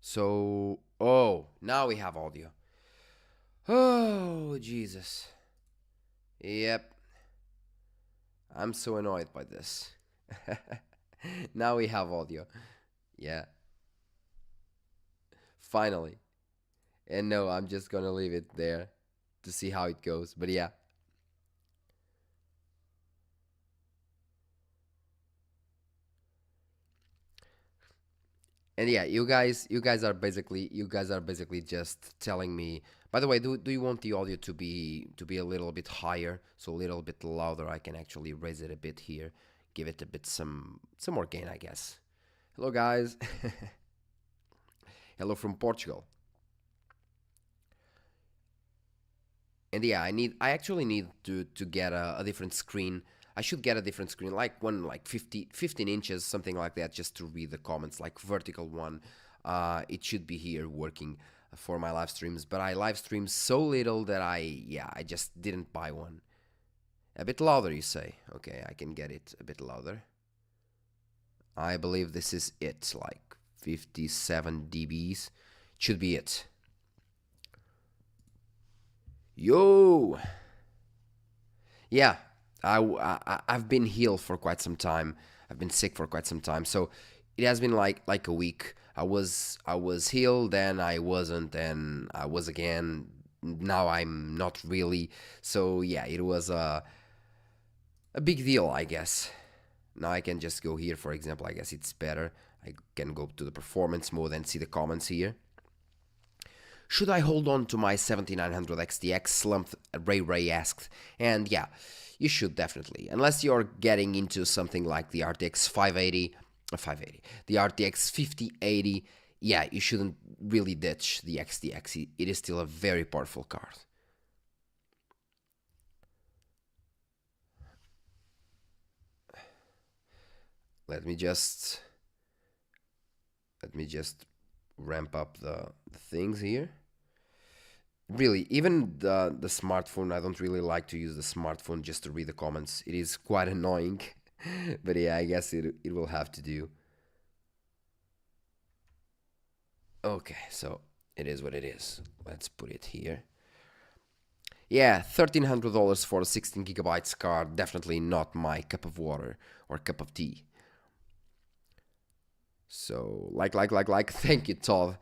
So, oh, now we have audio. Oh, Jesus. Yep, I'm so annoyed by this. Now we have audio. Yeah, finally. And no, I'm just gonna leave it there to see how it goes. But yeah. And yeah, you guys are basically just telling me. By the way, do you want the audio to be a little bit higher, so a little bit louder? I can actually raise it a bit here, give it a bit some more gain, I guess. Hello guys. Hello from Portugal. And yeah, I actually need to get a different screen. I should get a different screen, like one like 15 inches, something like that, just to read the comments, like vertical one. It should be here working for my live streams, but I live stream so little that I just didn't buy one. A bit louder, you say? Okay, I can get it a bit louder. I believe this is it, like 57 dBs. Should be it. Yo! Yeah, I've been ill for quite some time. I've been sick for quite some time. So it has been like a week. I was ill, then I wasn't, then I was again. Now I'm not really. So yeah, it was a big deal, I guess. Now I can just go here, for example. I guess it's better. I can go to the performance mode and see the comments here. Should I hold on to my 7900 XTX? Slump Ray asked. And yeah, you should definitely. Unless you're getting into something like the RTX 580, the RTX 5080, yeah, you shouldn't really ditch the XTX. It is still a very powerful card. Let me just ramp up the things here. Really, even the smartphone, I don't really like to use the smartphone just to read the comments. It is quite annoying. But yeah, I guess it will have to do. Okay, so it is what it is. Let's put it here. Yeah, $1,300 for a 16 gigabytes card. Definitely not my cup of water or cup of tea. So, thank you, Todd.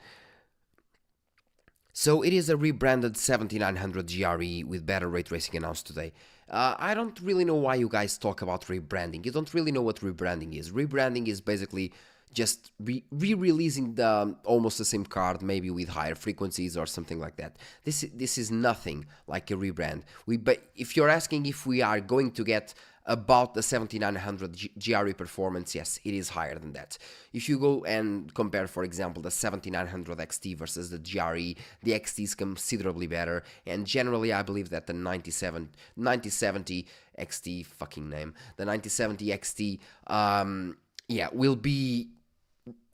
So it is a rebranded 7900 GRE with better ray tracing announced today. I don't really know why you guys talk about rebranding. You don't really know what rebranding is. Rebranding is basically just re-releasing the almost the same card, maybe with higher frequencies or something like that. This is nothing like a rebrand. But if you're asking if we are going to get about the 7900 GRE performance, yes, it is higher than that. If you go and compare, for example, the 7900 XT versus the GRE, the XT is considerably better, and generally I believe that the 9070 XT, fucking name, the 9070 XT, yeah, will be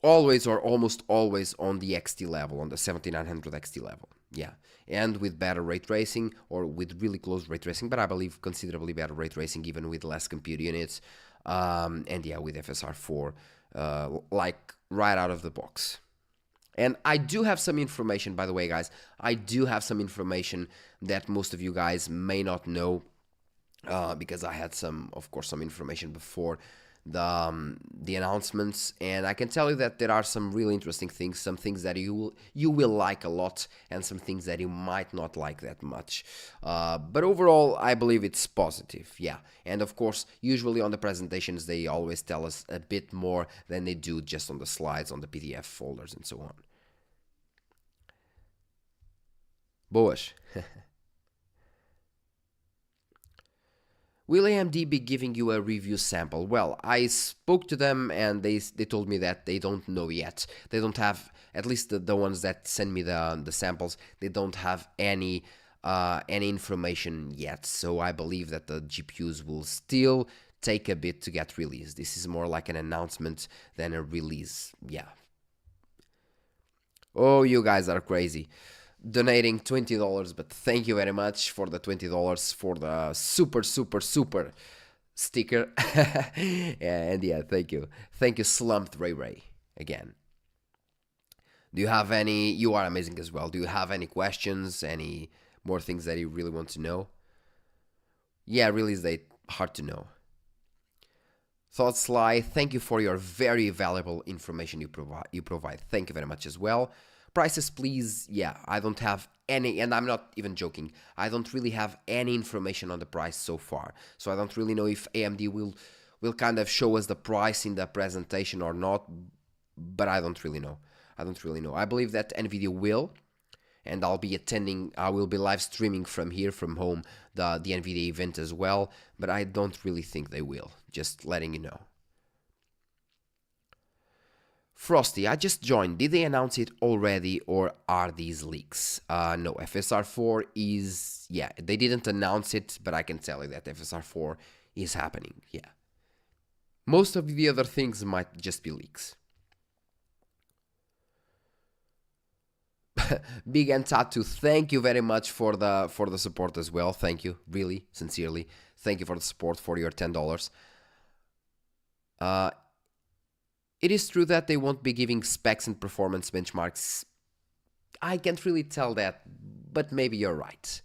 always or almost always on the XT level, on the 7900 XT level. Yeah, and with better ray tracing or with really close ray tracing, but I believe considerably better ray tracing even with less compute units. And yeah, with FSR 4, like right out of the box. And I do have some information, by the way, guys. I do have some information that most of you guys may not know, because I had some, of course, some information before the announcements, and I can tell you that there are some really interesting things, some things that you will like a lot, and some things that you might not like that much. But overall, I believe it's positive. Yeah, and of course, usually on the presentations they always tell us a bit more than they do just on the slides, on the PDF folders, and so on. Boas. Will AMD be giving you a review sample? Well, I spoke to them and they told me that they don't know yet. They don't have, at least the ones that send me the samples, they don't have any information yet. So I believe that the GPUs will still take a bit to get released. This is more like an announcement than a release. Yeah. Oh, you guys are crazy. Donating $20, but thank you very much for the $20 for the super, super, super sticker. And yeah, thank you. Thank you, Slumped Ray again. Do you have any? You are amazing as well. Do you have any questions? Any more things that you really want to know? Yeah, release date, hard to know. Thoughts Sly, thank you for your very valuable information you provide. Thank you very much as well. Prices, please. Yeah, I don't have any, and I'm not even joking. I don't really have any information on the price so far. So I don't really know if AMD will kind of show us the price in the presentation or not, but I don't really know. I believe that Nvidia will, and I'll be attending, I will be live streaming from here, from home, the Nvidia event as well, but I don't really think they will, just letting you know. Frosty, I just joined, did they announce it already or are these leaks? No, FSR 4 is, yeah, they didn't announce it, but I can tell you that FSR 4 is happening, yeah. Most of the other things might just be leaks. Big and Tattoo, thank you very much for the support as well. Thank you, really, sincerely. Thank you for the support, for your $10. It is true that they won't be giving specs and performance benchmarks. I can't really tell that, but maybe you're right.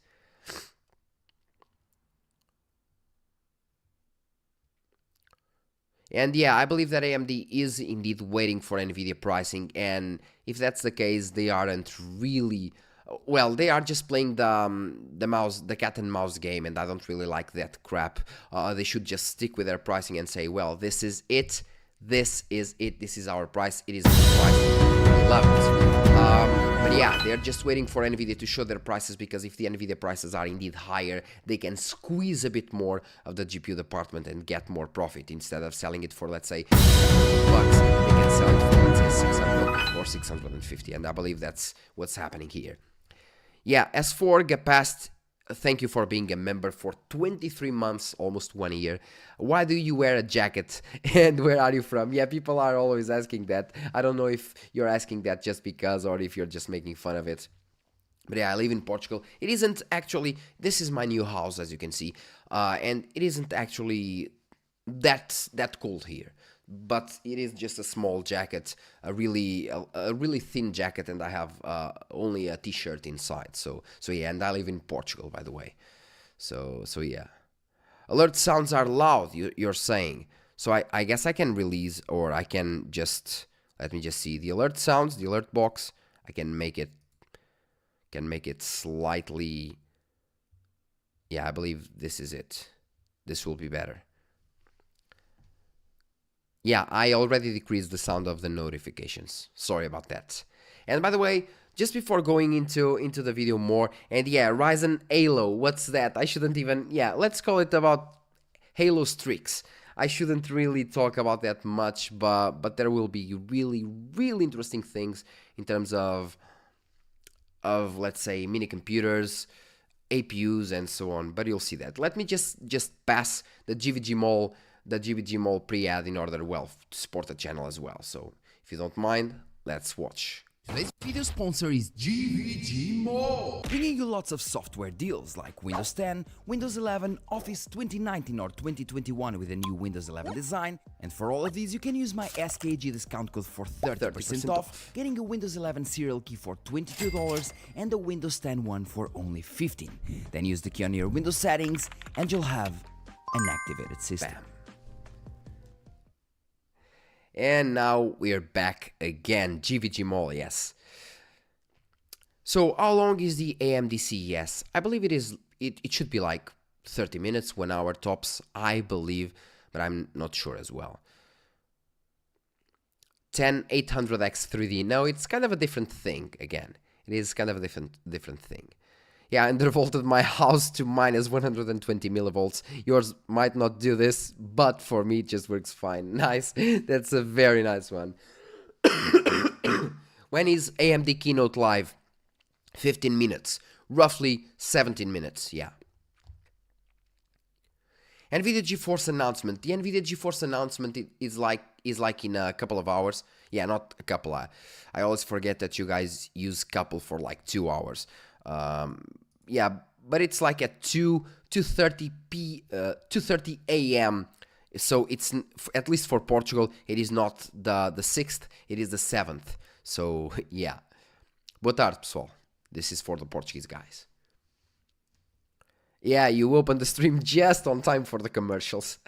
And yeah, I believe that AMD is indeed waiting for Nvidia pricing, and if that's the case, they aren't really, well, they are just playing the cat and mouse game, and I don't really like that crap. They should just stick with their pricing and say, well, this is it, this is our price, it is the price, we love it. But yeah, they're just waiting for Nvidia to show their prices, because if the Nvidia prices are indeed higher, they can squeeze a bit more of the GPU department and get more profit. Instead of selling it for, let's say, $600, they can sell it for, let's say, 600 or 650, and I believe that's what's happening here. Yeah, as for Gapast, thank you for being a member for 23 months, almost 1 year. Why do you wear a jacket and where are you from? Yeah, people are always asking that. I don't know if you're asking that just because or if you're just making fun of it. But yeah, I live in Portugal. It isn't actually, this is my new house, as you can see, and it isn't actually that cold here. But it is just a small jacket, a really thin jacket, and I have only a t-shirt inside. So yeah, and I live in Portugal, by the way. So yeah. Alert sounds are loud, you're saying. So I guess I can release, or I can just, let me just see the alert sounds, the alert box. I can make it slightly, yeah, I believe this is it. This will be better. Yeah, I already decreased the sound of the notifications. Sorry about that. And by the way, just before going into the video more, and yeah, Ryzen Halo, what's that? I shouldn't even, yeah, let's call it about Halo Strix. I shouldn't really talk about that much, but there will be really interesting things in terms of let's say mini computers, APUs and so on, but you'll see that. Let me just pass the GVG Mall pre-ad in order, well, to support the channel as well. So if you don't mind, let's watch. Today's video sponsor is GVG Mall, bringing you lots of software deals like Windows 10, Windows 11, Office 2019 or 2021 with a new Windows 11 design. And for all of these, you can use my SKG discount code for 30% off, getting a Windows 11 serial key for $22 and a Windows 10 one for only $15. Then use the key on your Windows settings and you'll have an activated system. Bam. And now we're back again, GVG Mall, yes. So how long is the AMD CES? I believe it should be like 30 minutes, 1 hour tops, I believe, but I'm not sure as well. 10800X 3D, no, it's kind of a different thing again. It is kind of a different thing. Yeah, I undervolted my house to minus 120 millivolts. Yours might not do this, but for me it just works fine. Nice, that's a very nice one. When is AMD Keynote live? 15 minutes, roughly 17 minutes, yeah. NVIDIA GeForce announcement. The NVIDIA GeForce announcement is like in a couple of hours. Yeah, not a couple. I always forget that you guys use couple for like 2 hours. Yeah, but it's like at 2:30 a.m. So it's, at least for Portugal, it is not the 6th, it is the 7th. So, yeah. Boa tarde, pessoal. This is for the Portuguese guys. Yeah, you opened the stream just on time for the commercials.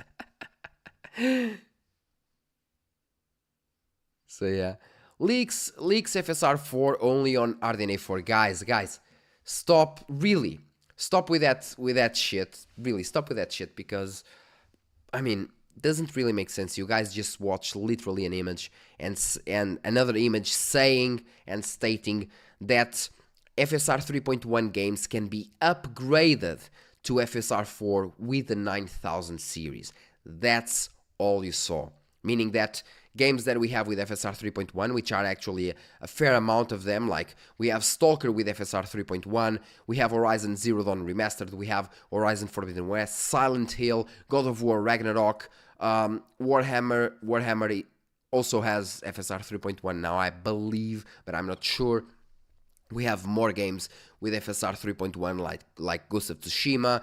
So, yeah. Leaks FSR 4 only on RDNA 4. Guys, stop, really. Stop with that shit. Really, stop with that shit, because, I mean, doesn't really make sense. You guys just watch literally an image and another image saying and stating that FSR 3.1 games can be upgraded to FSR 4 with the 9000 series. That's all you saw. Meaning that games that we have with FSR 3.1, which are actually a fair amount of them, like we have Stalker with FSR 3.1, we have Horizon Zero Dawn Remastered, we have Horizon Forbidden West, Silent Hill, God of War Ragnarok, Warhammer also has FSR 3.1 now, I believe, but I'm not sure. We have more games with FSR 3.1 like Ghost of Tsushima,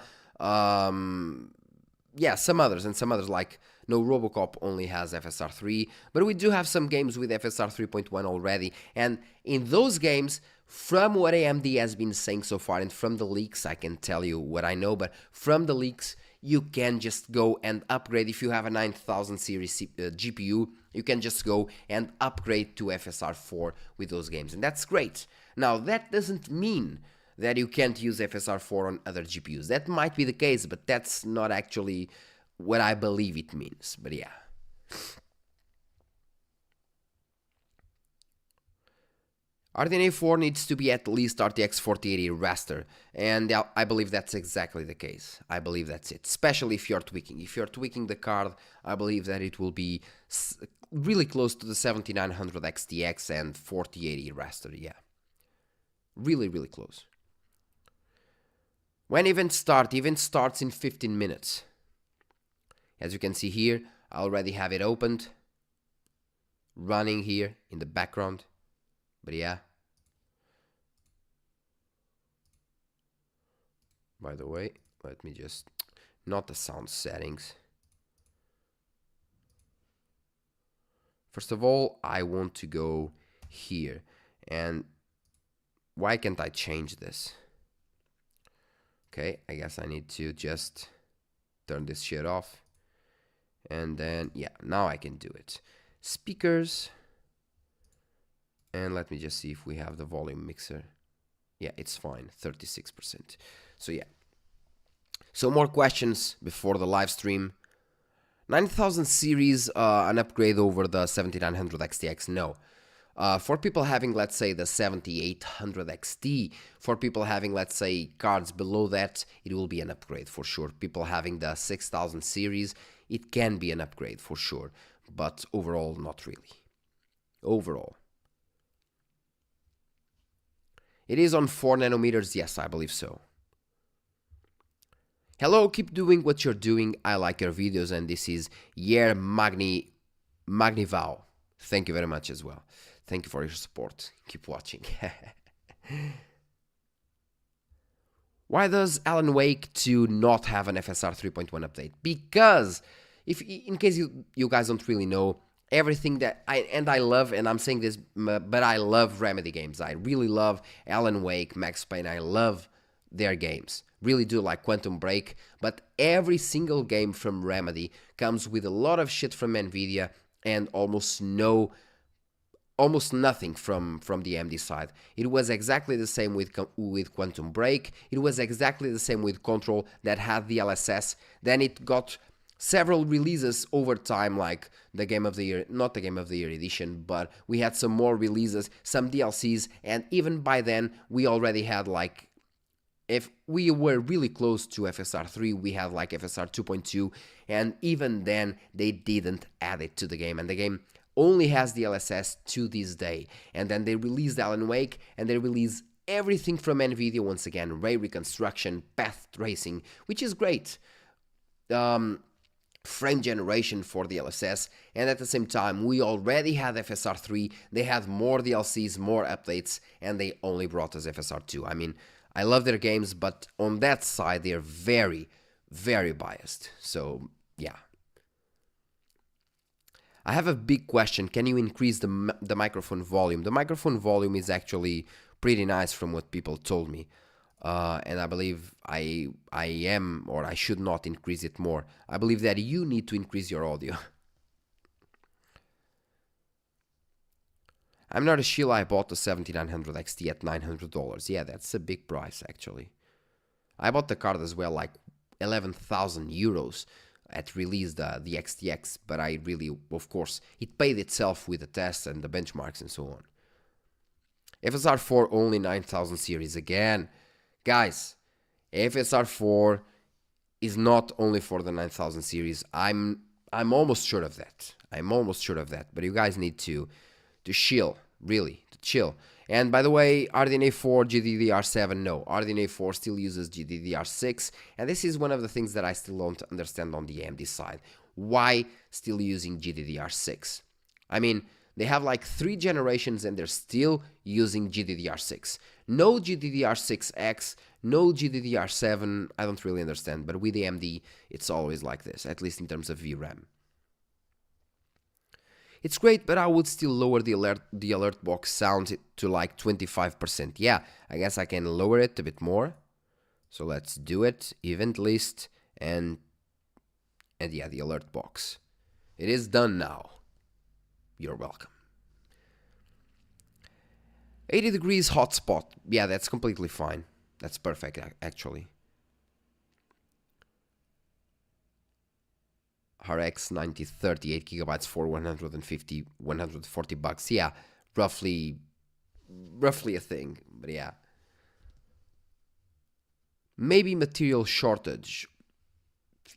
yeah, some others like no, Robocop only has FSR 3, but we do have some games with FSR 3.1 already, and in those games, from what AMD has been saying so far, and from the leaks, I can tell you what I know, but from the leaks, you can just go and upgrade. If you have a 9000 series GPU, you can just go and upgrade to FSR 4 with those games, and that's great. Now, that doesn't mean that you can't use FSR 4 on other GPUs. That might be the case, but that's not actually what I believe it means. But yeah. RDNA 4 needs to be at least RTX 4080 raster, and I believe that's exactly the case. I believe that's it, especially if you're tweaking. If you're tweaking the card, I believe that it will be really close to the 7900 XTX and 4080 raster, yeah. Really, really close. When event starts in 15 minutes. As you can see here, I already have it opened, running here in the background, but yeah. By the way, let me just, not the sound settings. First of all, I want to go here, and why can't I change this? Okay, I guess I need to just turn this shit off. And then, yeah, now I can do it. Speakers. And let me just see if we have the volume mixer. Yeah, it's fine, 36%. So yeah. So more questions before the live stream. 9000 series, an upgrade over the 7900 XTX? No. For people having, let's say, the 7800 XT, for people having, let's say, cards below that, it will be an upgrade for sure. People having the 6000 series, it can be an upgrade for sure, but overall, not really. Overall. It is on 4 nanometers, yes, I believe so. Hello, keep doing what you're doing, I like your videos, and this is Yer Magnivao. Thank you very much as well. Thank you for your support. Keep watching. Why does Alan Wake 2 not have an FSR 3.1 update? Because, in case you guys don't really know, everything that I love, and I'm saying this, but I love Remedy games. I really love Alan Wake, Max Payne. I love their games. Really do like Quantum Break, but every single game from Remedy comes with a lot of shit from Nvidia and almost nothing from the AMD side. It was exactly the same with Quantum Break. It was exactly the same with Control that had the LSS. Then it got several releases over time, like the Game of the Year, not the Game of the Year edition, but we had some more releases, some DLCs, and even by then we already had like, if we were really close to FSR 3, we had like FSR 2.2, and even then they didn't add it to the game, and the game only has the LSS to this day. And then they released Alan Wake, and they release everything from Nvidia once again, ray reconstruction, path tracing, which is great. Frame generation for the LSS, and at the same time we already had FSR 3, they had more DLCs, more updates, and they only brought us FSR 2. I mean, I love their games, but on that side they're very, very biased. So yeah. I have a big question. Can you increase the microphone volume? The microphone volume is actually pretty nice from what people told me. And I believe I am, or I should not increase it more. I believe that you need to increase your audio. I'm not a shill. I bought the 7900 XT at $900. Yeah, that's a big price actually. I bought the card as well, like 11,000 euros at release, the XTX, but I really, of course, it paid itself with the tests and the benchmarks and so on. FSR 4 only 9000 series again. Guys, FSR 4 is not only for the 9000 series. I'm almost sure of that. I'm almost sure of that. But you guys need to chill, really, to chill. And by the way, RDNA 4, GDDR7, no. RDNA 4 still uses GDDR6. And this is one of the things that I still don't understand on the AMD side. Why still using GDDR6? I mean, they have like 3 generations and they're still using GDDR6. No GDDR6X, no GDDR7, I don't really understand. But with AMD, it's always like this, at least in terms of VRAM. It's great, but I would still lower the alert box sound to like 25%. Yeah, I guess I can lower it a bit more. So let's do it. Event list and yeah, the alert box. It is done now. You're welcome. 80 degrees hotspot. Yeah, that's completely fine. That's perfect actually. RX 9030, 8 gigabytes for 140 bucks. Yeah, roughly a thing, but yeah. Maybe material shortage.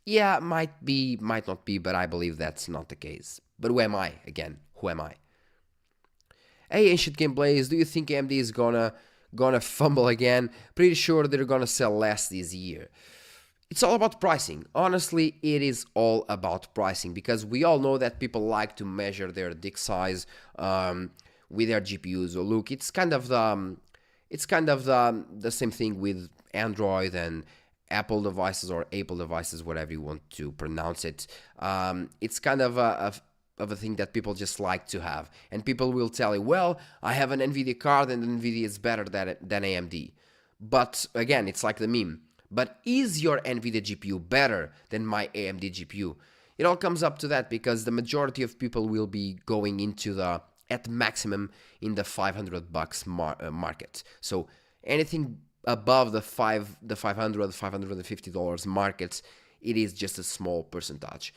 Yeah, might be, might not be, but I believe that's not the case. But who am I? Again, who am I? Hey, Ancient Gameplays, do you think AMD is gonna fumble again? Pretty sure they're gonna sell less this year. It's all about pricing. Honestly, it is all about pricing because we all know that people like to measure their dick size with their GPUs. So look, it's kind of the same thing with Android and Apple devices or Apple devices, whatever you want to pronounce it. It's kind of a thing that people just like to have, and people will tell you, well, I have an Nvidia card and Nvidia is better than AMD. But again, it's like the meme. But is your Nvidia GPU better than my AMD GPU? It all comes up to that because the majority of people will be going into the, at maximum, in the 500 bucks market. So anything above the $500, $550 markets, it is just a small percentage.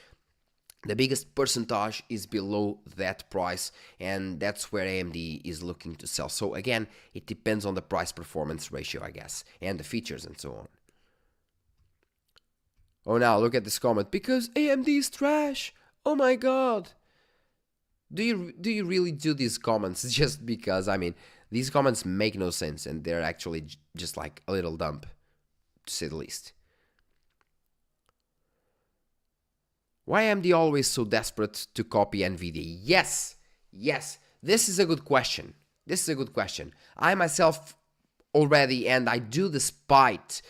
The biggest percentage is below that price, and that's where AMD is looking to sell. So again, it depends on the price-performance ratio, I guess, and the features and so on. Oh, now look at this comment. Because AMD is trash. Oh my god. Do you really do these comments just because? I mean, these comments make no sense and they're actually just like a little dumb, to say the least. Why AMD always so desperate to copy Nvidia? Yes. This is a good question. I myself already, and I do despise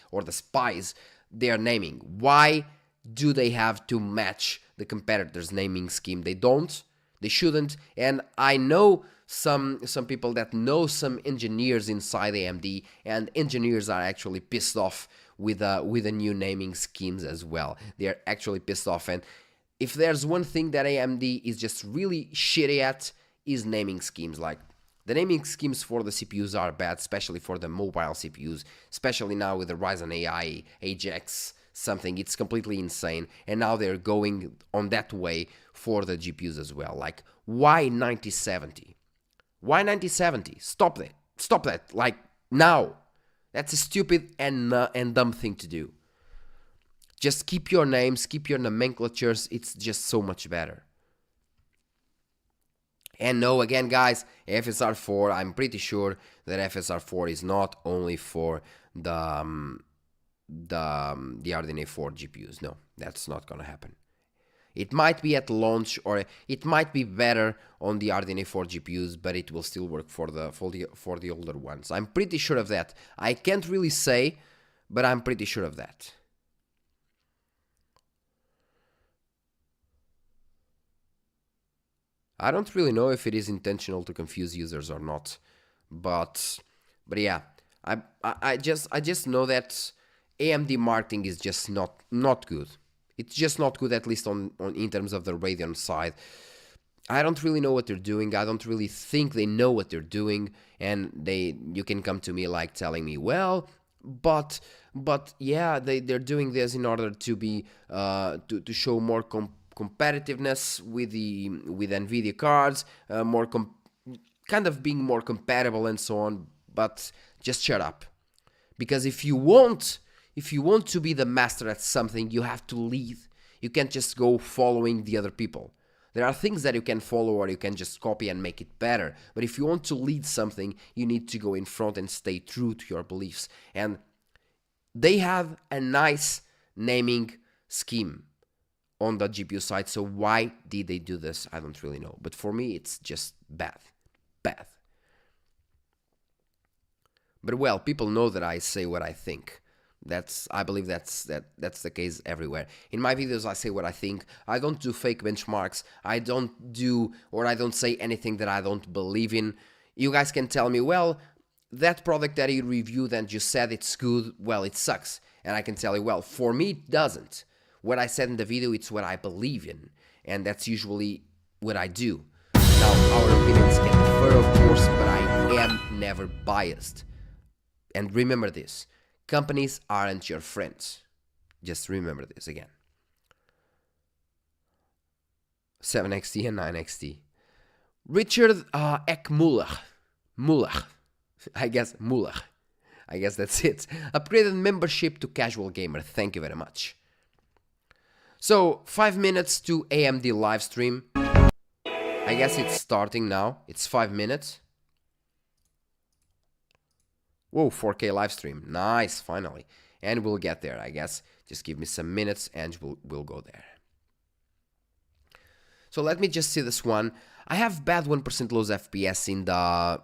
their naming. Why do they have to match the competitor's naming scheme? They don't. They shouldn't. And I know some people that know some engineers inside AMD, and engineers are actually pissed off with the new naming schemes as well. They're actually pissed off. And if there's one thing that AMD is just really shitty at, is naming schemes. Like, the naming schemes for the CPUs are bad, especially for the mobile CPUs, especially now with the Ryzen AI, Ajax, something. It's completely insane. And now they're going on that way for the GPUs as well. Like, why 9070? Why 9070? Stop that. Like, now. That's a stupid and dumb thing to do. Just keep your names, keep your nomenclatures. It's just so much better. And no, again, guys, FSR 4, I'm pretty sure that FSR 4 is not only for the RDNA 4 GPUs. No, that's not gonna happen. It might be at launch, or it might be better on the RDNA 4 GPUs, but it will still work for the older ones. I'm pretty sure of that. I can't really say, but I'm pretty sure of that. I don't really know if it is intentional to confuse users or not, but yeah, I just know that AMD marketing is just not good. It's just not good, at least on in terms of the Radeon side. I don't really know what they're doing. I don't really think they know what they're doing, and you can come to me like telling me, well, but yeah, they're doing this in order to be to show more competitiveness with Nvidia cards, kind of being more compatible and so on. But just shut up, because if you want to be the master at something, you have to lead. You can't just go following the other people. There are things that you can follow or you can just copy and make it better. But if you want to lead something, you need to go in front and stay true to your beliefs. And they have a nice naming scheme on the GPU side. So why did they do this? I don't really know. But for me, it's just bad. Bad. But well, people know that I say what I think. I believe that's the case everywhere. In my videos, I say what I think. I don't do fake benchmarks. I don't say anything that I don't believe in. You guys can tell me, well, that product that you reviewed and you said it's good, well, it sucks. And I can tell you, well, for me, it doesn't. What I said in the video, it's what I believe in. And that's usually what I do. Now, our opinions can differ, of course, but I am never biased. And remember this. Companies aren't your friends. Just remember this again. 7XT and 9XT. Richard Ekmuller. I guess that's it. Upgraded membership to casual gamer. Thank you very much. So, 5 minutes to AMD live stream. I guess it's starting now. It's 5 minutes. Whoa, 4K live stream. Nice, finally. And we'll get there, I guess. Just give me some minutes and we'll go there. So let me just see this one. I have bad 1% lows FPS in the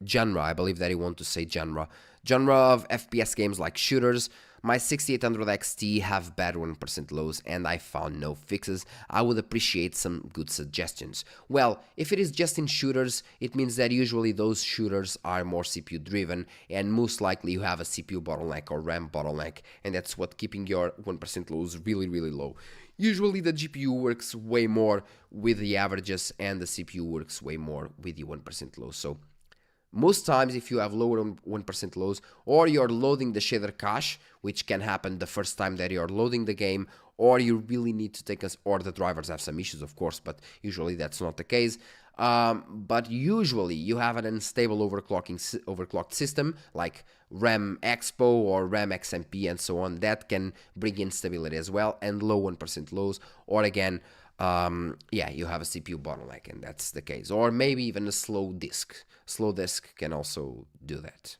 genre. I believe that you want to say genre. Genre of FPS games like shooters. My 6800 XT have bad 1% lows and I found no fixes. I would appreciate some good suggestions. Well, if it is just in shooters, it means that usually those shooters are more CPU driven and most likely you have a CPU bottleneck or RAM bottleneck, and that's what keeping your 1% lows really low. Usually the GPU works way more with the averages and the CPU works way more with the 1% lows. So most times if you have lower 1% lows or you're loading the shader cache, which can happen the first time that you're loading the game, or you really need to take us, or the drivers have some issues of course, but usually that's not the case. But usually you have an unstable overclocked system like RAM Expo or RAM XMP and so on, that can bring instability as well, and low 1% lows, or again, yeah, you have a CPU bottleneck and that's the case, or maybe even a slow disk. Slow disk can also do that.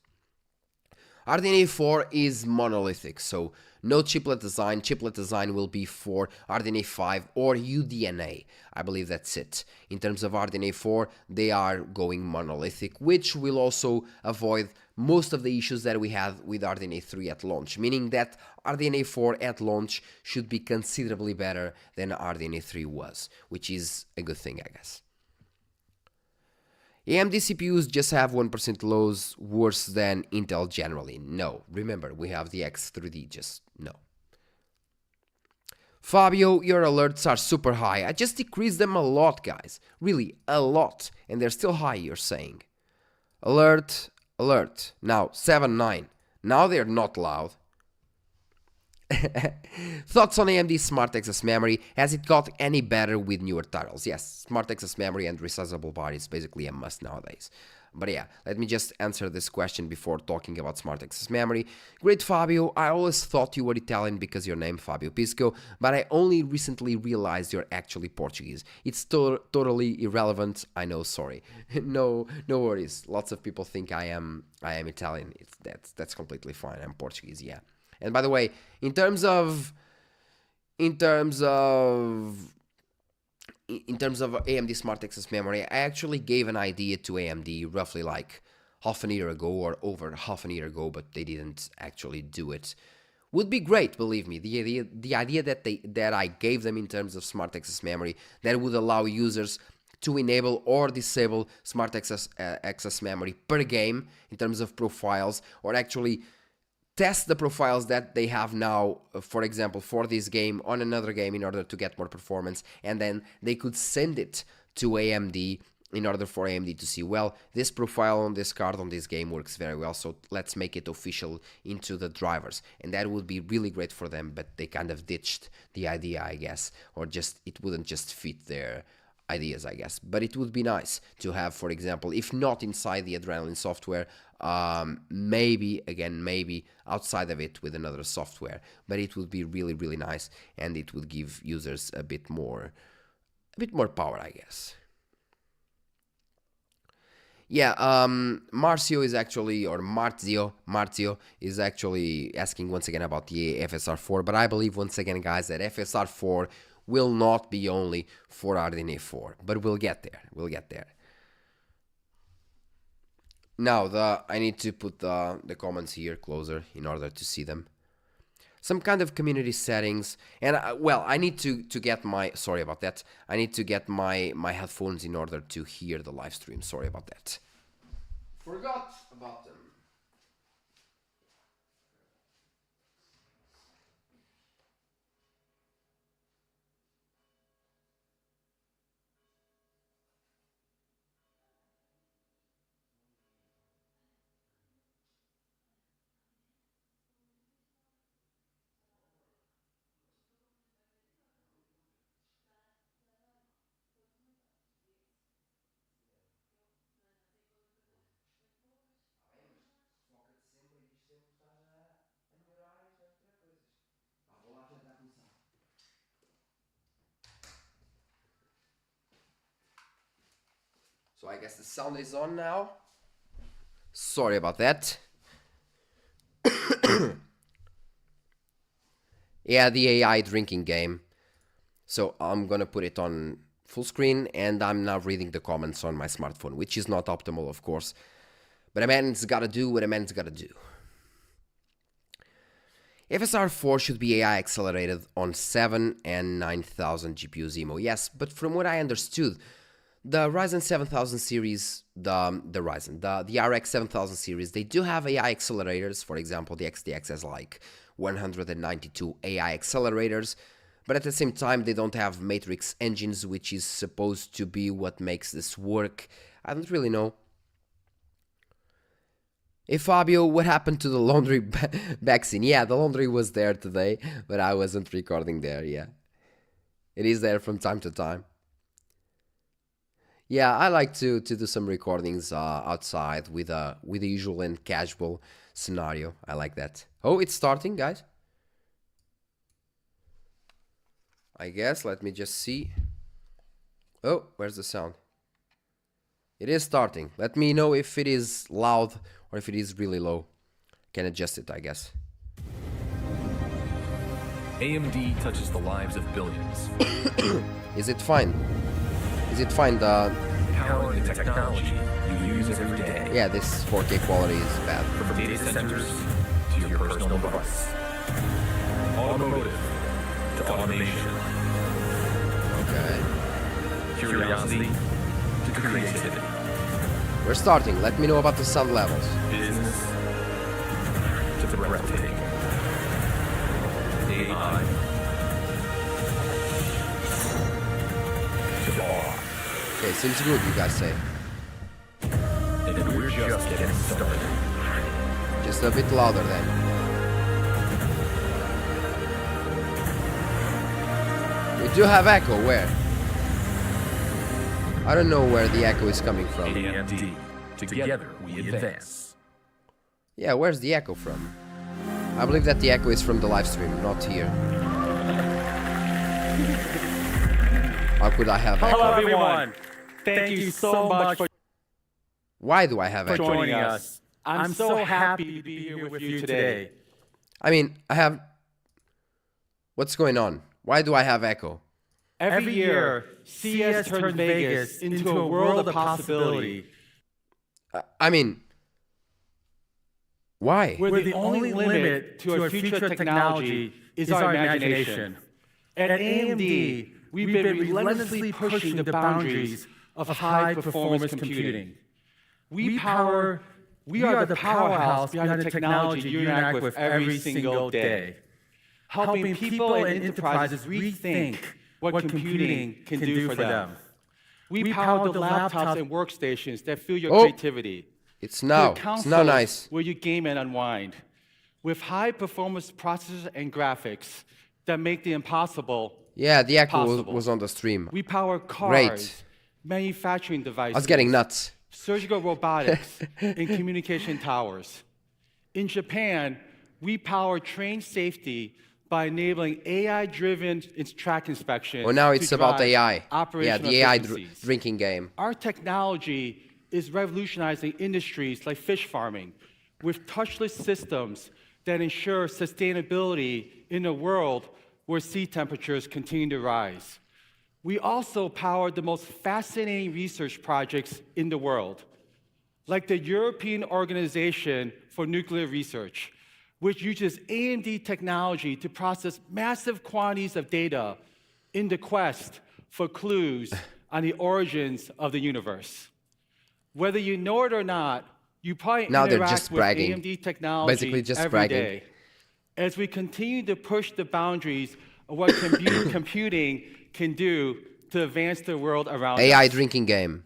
RDNA 4 is monolithic, so no chiplet design. Chiplet design will be for RDNA 5 or UDNA. I believe that's it. In terms of RDNA 4, they are going monolithic, which will also avoid most of the issues that we had with RDNA 3 at launch, meaning that RDNA 4 at launch should be considerably better than RDNA 3 was, which is a good thing, I guess. AMD CPUs just have 1% lows worse than Intel generally. No. Remember, we have the X3D, just no. Fabio, your alerts are super high. I just decreased them a lot, guys. Really, a lot. And they're still high, you're saying. Alert, alert. Now, 7.9. Now they're not loud. Thoughts on AMD Smart Access Memory? Has it got any better with newer titles? Yes, Smart Access Memory and resizable bar is basically a must nowadays. But yeah, let me just answer this question before talking about Smart Access Memory. Great Fabio, I always thought you were Italian because your name Fabio Pisco, but I only recently realized you're actually Portuguese. It's totally irrelevant, I know, sorry. No worries, lots of people think I am Italian. That's completely fine, I'm Portuguese, yeah. And by the way, in terms of AMD Smart Access Memory, I actually gave an idea to AMD roughly like half a year ago or over half a year ago, but they didn't actually do it. Would be great, believe me. The idea that I gave them in terms of Smart Access Memory that would allow users to enable or disable smart access memory per game in terms of profiles, or actually test the profiles that they have now, for example, for this game on another game in order to get more performance, and then they could send it to AMD in order for AMD to see, well, this profile on this card on this game works very well, so let's make it official into the drivers. And that would be really great for them, but they kind of ditched the idea, I guess, or just it wouldn't just fit their ideas, I guess. But it would be nice to have, for example, if not inside the Adrenaline software, maybe outside of it with another software. But it would be really, really nice, and it would give users a bit more power, I guess. Yeah, Marzio is actually asking once again about the FSR 4, but I believe once again, guys, that FSR 4 will not be only for RDNA 4, but we'll get there. Now, I need to put the comments here closer in order to see them. Some kind of community settings, and I need to get my, sorry about that, I need to get my headphones in order to hear the live stream. Sorry about that. Forgot about them. So I guess the sound is on now. Sorry about that. Yeah, the AI drinking game. So I'm gonna put it on full screen, and I'm now reading the comments on my smartphone, which is not optimal, of course. But a man's gotta do what a man's gotta do. FSR 4 should be AI accelerated on 7 and 9000 GPU Zemo. Yes, but from what I understood, the Ryzen 7000 series, the RX 7000 series, they do have AI accelerators. For example, the XTX has like 192 AI accelerators, but at the same time, they don't have matrix engines, which is supposed to be what makes this work. I don't really know. Hey Fabio, what happened to the laundry vaccine? Yeah, the laundry was there today, but I wasn't recording there, yeah. It is there from time to time. Yeah, I like to do some recordings outside with the usual and casual scenario. I like that. Oh, it's starting, guys. I guess, let me just see. Oh, where's the sound? It is starting. Let me know if it is loud or if it is really low. Can adjust it, I guess. AMD touches the lives of billions. Is it fine? Is it fine? Powering the technology you use every day. Yeah, this 4K quality is bad. From data centers to your personal device. Automotive to automation. Okay. Curiosity to creativity. We're starting. Let me know about the sound levels. Business to breathtaking. AI to awe. Okay, seems good, you guys say. And we're just getting started. Just a bit louder then. We do have echo. Where? I don't know where the echo is coming from. AMD. Together we advance. Yeah, where's the echo from? I believe that the echo is from the live stream, not here. How could I have echo? Hello everyone. Thank you so much for Why do I have echo? joining us. I'm so happy to be here with you today. I mean, I have... What's going on? Why do I have echo? Every year, CES turns Vegas into a world of possibility. I mean... Why? Where the only limit to our future technology is our imagination. At AMD, we've been relentlessly pushing the boundaries of high-performance computing. We are the powerhouse behind the technology you interact with every single day, helping people and enterprises rethink what computing can do for them. We power the laptops and workstations that fuel your creativity. It's now nice. Where you game and unwind. With high-performance processors and graphics that make the impossible Yeah, the echo possible. was on the stream. We power cars, Great. manufacturing devices, I was getting nuts. surgical robotics, and communication towers. In Japan, we power train safety by enabling AI-driven track inspection. Well, now it's to about drive AI. Yeah, operational the AI efficiencies. drinking game. Our technology is revolutionizing industries like fish farming with touchless systems that ensure sustainability in a world where sea temperatures continue to rise. We also power the most fascinating research projects in the world, like the European Organization for Nuclear Research, which uses AMD technology to process massive quantities of data in the quest for clues on the origins of the universe. Whether you know it or not, you probably Now they're interact just with bragging. AMD technology Basically just every bragging. day. As we continue to push the boundaries of what computing can do to advance the world around AI us. drinking game.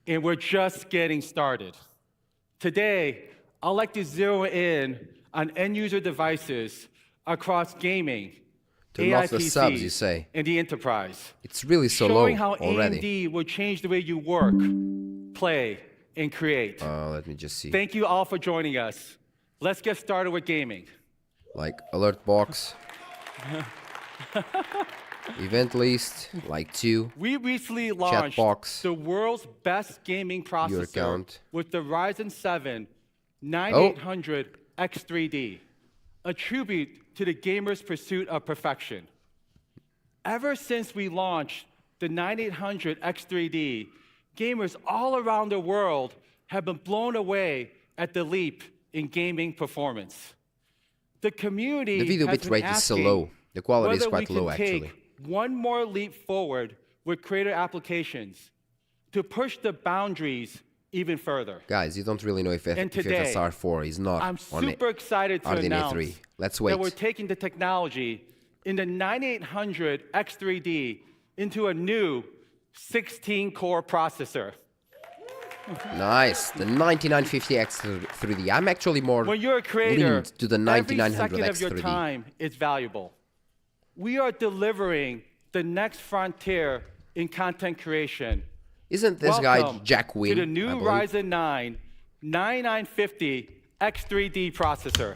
And we're just getting started. Today, I'd like to zero in on end-user devices across gaming, Turn AI off the PCs, subs, you say. and the enterprise. It's really so Showing low how already. AMD will change the way you work, play, and create. Let me just see. Thank you all for joining us. Let's get started with gaming. Like alert box. Event list, like 2. We recently launched box. the world's best gaming processor account. with the Ryzen 7 9800 X3D, a tribute to the gamer's pursuit of perfection. Ever since we launched the 9800 X3D, gamers all around the world have been blown away at the leap in gaming performance. The community The video has bitrate been is so asking low. The quality is whether quite we low, can take actually. one more leap forward with creator applications to push the boundaries even further. Guys, you don't really know if And today, FSR 4 is not I'm on super excited to RDNA announce 3. Let's that wait. we're taking the technology in the 9800 X3D into a new 16-core processor. Nice. The 9950X3D. I'm actually more When you're a creator, leaned to the every 9900X3D. second of your time is valuable. We are delivering the next frontier in content creation. Isn't this guy Welcome Jack Wynn? to the new I believe? Ryzen 9 9950 X3D processor.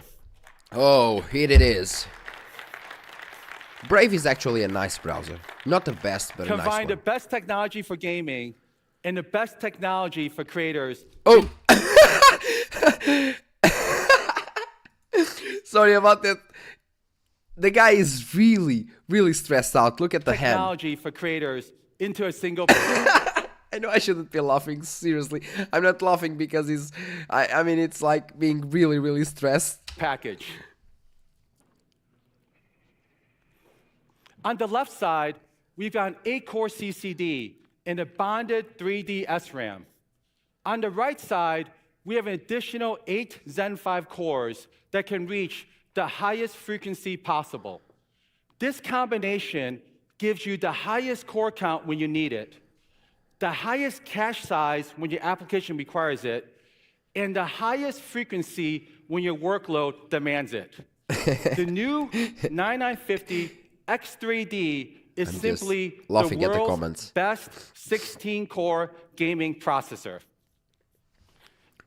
Oh, here it is. Brave is actually a nice browser. Not the best, but a nice Combine the one. best technology for gaming and the best technology for creators. Oh! Sorry about that. The guy is really, really stressed out. Look at the hand. Technology for creators into a single I know I shouldn't be laughing, seriously. I'm not laughing because I mean, it's like being really, really stressed. package. On the left side, we've got an 8-core CCD and a bonded 3D SRAM. On the right side, we have an additional 8 Zen 5 cores that can reach the highest frequency possible. This combination gives you the highest core count when you need it, the highest cache size when your application requires it, and the highest frequency when your workload demands it. The new 9950 X3D is I'm just simply the laughing at the world's comments. best 16-core gaming processor.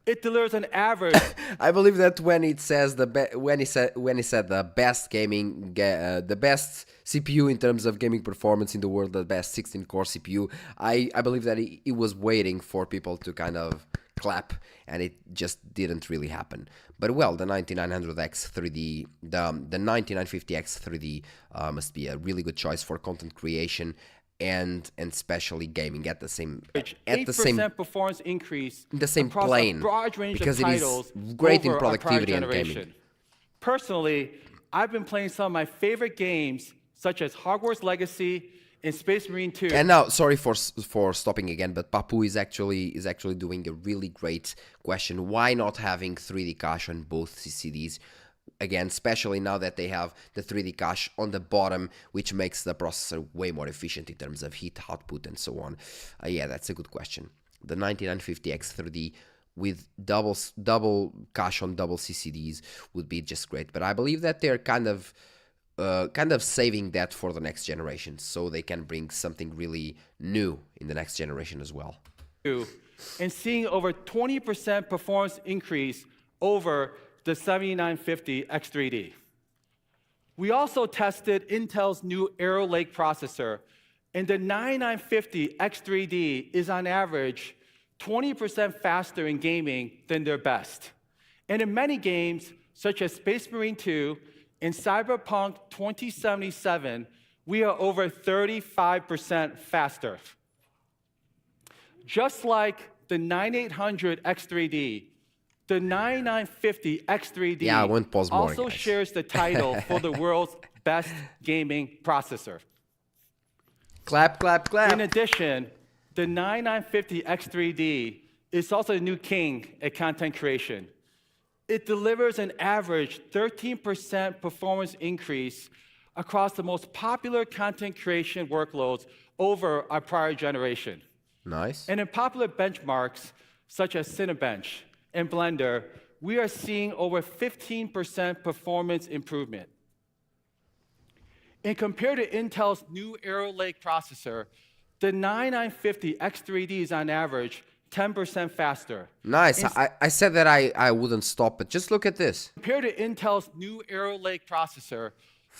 It delivers an average. I believe that when it says when he said the best the best CPU in terms of gaming performance in the world, the best 16-core CPU, I believe that he was waiting for people to kind of clap, and it just didn't really happen. But well, the 9900X3D, the 9950X3D must be a really good choice for content creation and especially gaming at the same 8% performance increase in the same across plane, a broad range because of it is titles great in over our prior productivity and generation. gaming. Personally, I've been playing some of my favorite games, such as Hogwarts Legacy and Space Marine 2. And now, sorry for stopping again, but Papu is actually doing a really great question. Why not having 3D cache on both CCDs? Again, especially now that they have the 3D cache on the bottom, which makes the processor way more efficient in terms of heat output and so on. Yeah, that's a good question. The 9950X3D with double cache on double CCDs would be just great. But I believe that they're kind of saving that for the next generation, so they can bring something really new in the next generation as well. And seeing over 20% performance increase over the 7950 X3D. We also tested Intel's new Arrow Lake processor, and the 9950 X3D is on average 20% faster in gaming than their best. And in many games, such as Space Marine 2 and Cyberpunk 2077, we are over 35% faster. Just like the 9800 X3D, the 9950 X3D also shares the title for the world's best gaming processor. Clap, clap, clap. In addition, the 9950 X3D is also the new king at content creation. It delivers an average 13% performance increase across the most popular content creation workloads over our prior generation. Nice. And in popular benchmarks, such as Cinebench and Blender, we are seeing over 15% performance improvement. And compared to Intel's new Arrow Lake processor, the 9950 X3D is on average 10% faster. Nice. I said that I wouldn't stop, but just look at this. Compared to Intel's new Arrow Lake processor,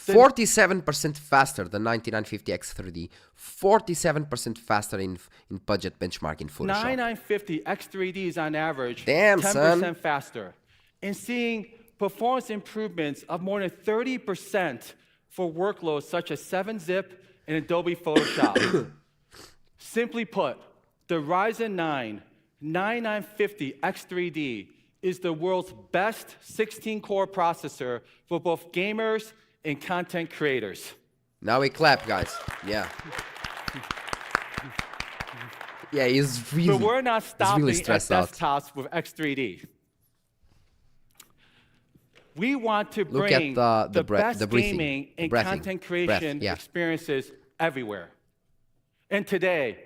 47% faster than 9950 X3D, 47% faster in budget benchmark in Photoshop. 9950 X3D is on average 10% faster. And seeing performance improvements of more than 30% for workloads such as 7-Zip and Adobe Photoshop. Simply put, the Ryzen 9 9950 X3D is the world's best 16-core processor for both gamers and content creators. Now we clap, guys. Yeah. Yeah, he's really, but we're not stopping really at desktops with X3D. We want to Look bring at the best gaming and content creation experiences everywhere. And today,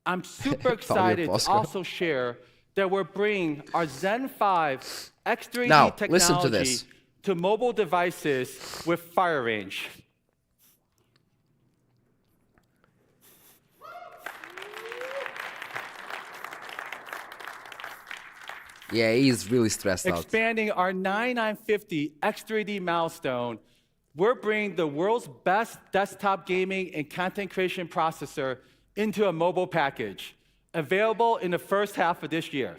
I'm super excited to also share that we're bringing our Zen 5 X3D technology to mobile devices with fire range. Yeah, he's really stressed out. Expanding our 9950 X3D milestone, we're bringing the world's best desktop gaming and content creation processor into a mobile package, available in the first half of this year.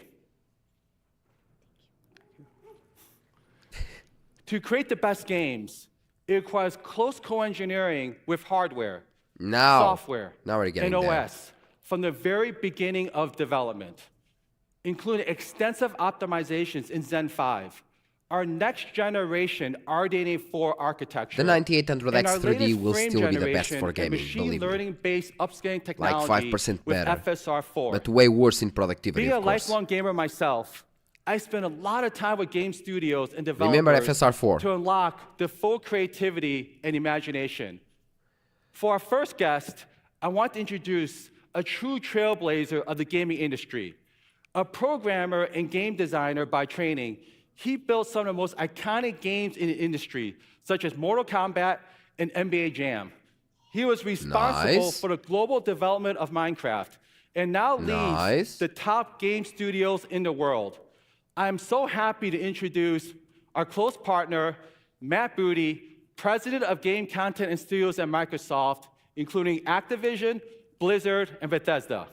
To create the best games, it requires close co-engineering with hardware, software, and OS from the very beginning of development, including extensive optimizations in Zen 5, our next generation RDNA4 architecture, the 9800X3D will still be the best for gaming, machine learning-based upscaling technology like 5% better, with FSR 4. But way worse in productivity, Being of course. a lifelong gamer myself, I spend a lot of time with game studios and developers Remember FSR 4. to unlock the full creativity and imagination. For our first guest, I want to introduce a true trailblazer of the gaming industry. A programmer and game designer by training, he built some of the most iconic games in the industry, such as Mortal Kombat and NBA Jam. He was responsible for the global development of Minecraft, and now leads the top game studios in the world. I'm so happy to introduce our close partner, Matt Booty, President of Game Content and Studios at Microsoft, including Activision, Blizzard, and Bethesda.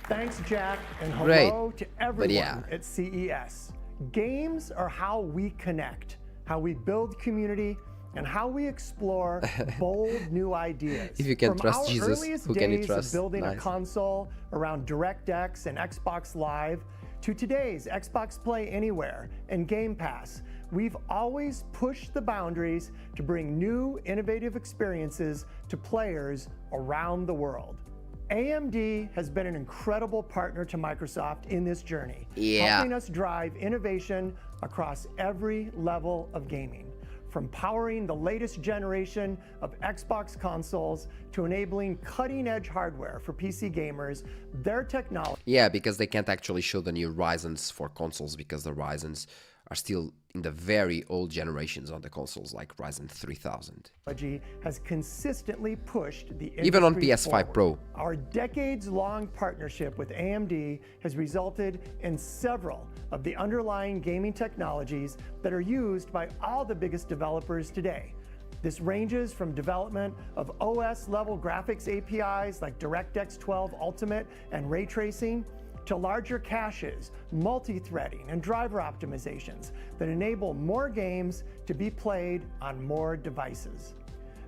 Thanks, Jack, and hello to everyone at CES. Games are how we connect, how we build community, and how we explore bold new ideas. If you can From trust our Jesus, earliest who can you days trust? of building a console around DirectX and Xbox Live, to today's Xbox Play Anywhere and Game Pass, we've always pushed the boundaries to bring new, innovative experiences to players around the world. AMD has been an incredible partner to Microsoft in this journey, helping us drive innovation across every level of gaming. From powering the latest generation of Xbox consoles to enabling cutting-edge hardware for PC gamers, their technology... Yeah, because they can't actually show the new Ryzens for consoles because the Ryzens are still in the very old generations on the consoles, like Ryzen 3000. ...has consistently pushed the industry even on PS5 forward. Pro. Our decades-long partnership with AMD has resulted in several of the underlying gaming technologies that are used by all the biggest developers today. This ranges from development of OS-level graphics APIs like DirectX 12 Ultimate and ray tracing, to larger caches, multi-threading, and driver optimizations that enable more games to be played on more devices.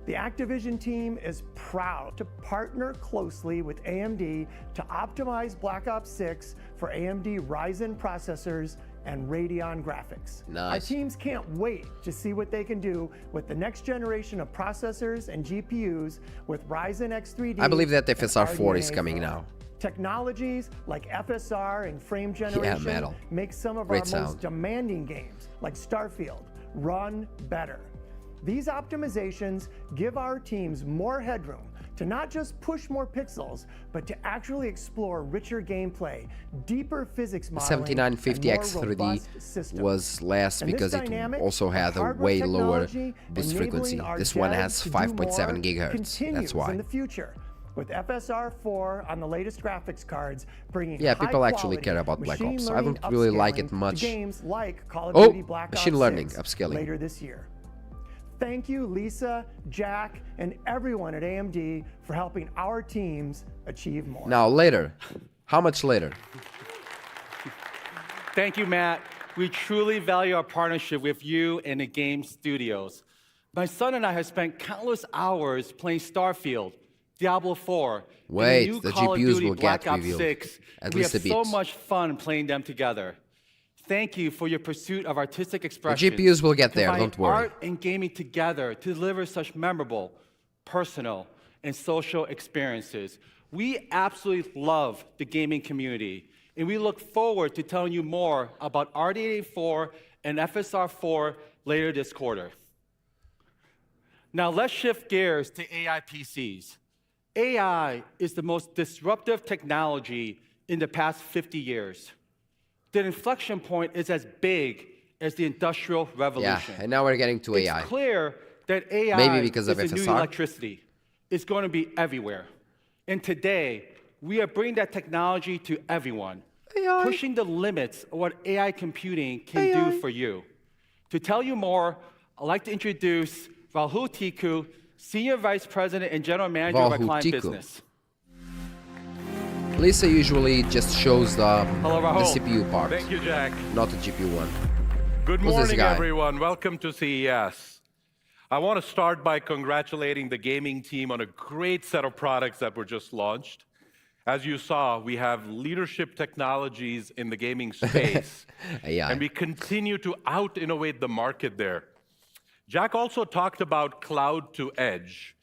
The Activision team is proud to partner closely with AMD to optimize Black Ops 6 for AMD Ryzen processors and Radeon graphics. Nice. Our teams can't wait to see what they can do with the next generation of processors and GPUs with Ryzen X3D. I believe that FSR 4 is coming now. Technologies like FSR and frame generation make some of our most demanding games, like Starfield, run better. These optimizations give our teams more headroom to not just push more pixels, but to actually explore richer gameplay, deeper physics modeling, 7950 and more X3D robust systems. was less because it also had a way lower boost frequency. This one has 5.7 gigahertz. That's why. In the future, with FSR 4 on the latest graphics cards, bringing people actually care about Black Ops. I don't really like it much. Games like Call of Duty Black Ops machine learning 6 upscaling later this year. Thank you, Lisa, Jack, and everyone at AMD for helping our teams achieve more. Now, later. How much later? Thank you, Matt. We truly value our partnership with you and the game studios. My son and I have spent countless hours playing Starfield, Diablo 4, Wait, and the new the Call GPUs of Duty will Black get Ops revealed. 6. At We least have a so bit. much fun playing them together. Thank you for your pursuit of artistic expression. The GPUs will get there, don't worry. Art and gaming together to deliver such memorable, personal, and social experiences. We absolutely love the gaming community, and we look forward to telling you more about RDNA4 and FSR 4 later this quarter. Now let's shift gears to AI PCs. AI is the most disruptive technology in the past 50 years. The inflection point is as big as the Industrial Revolution. Yeah, and now we're getting to AI. It's clear that AI Maybe because of is the new FSR. electricity. It's going to be everywhere. And today, we are bringing that technology to everyone, pushing the limits of what AI computing can do for you. To tell you more, I'd like to introduce Rahul Tikku, Senior Vice President and General Manager of our client business. Lisa usually just shows the CPU part. Thank you, Jack. Not the GPU one. Good morning, everyone. Welcome to CES. I want to start by congratulating the gaming team on a great set of products that were just launched. As you saw, we have leadership technologies in the gaming space, and we continue to out-innovate the market there. Jack also talked about cloud to edge,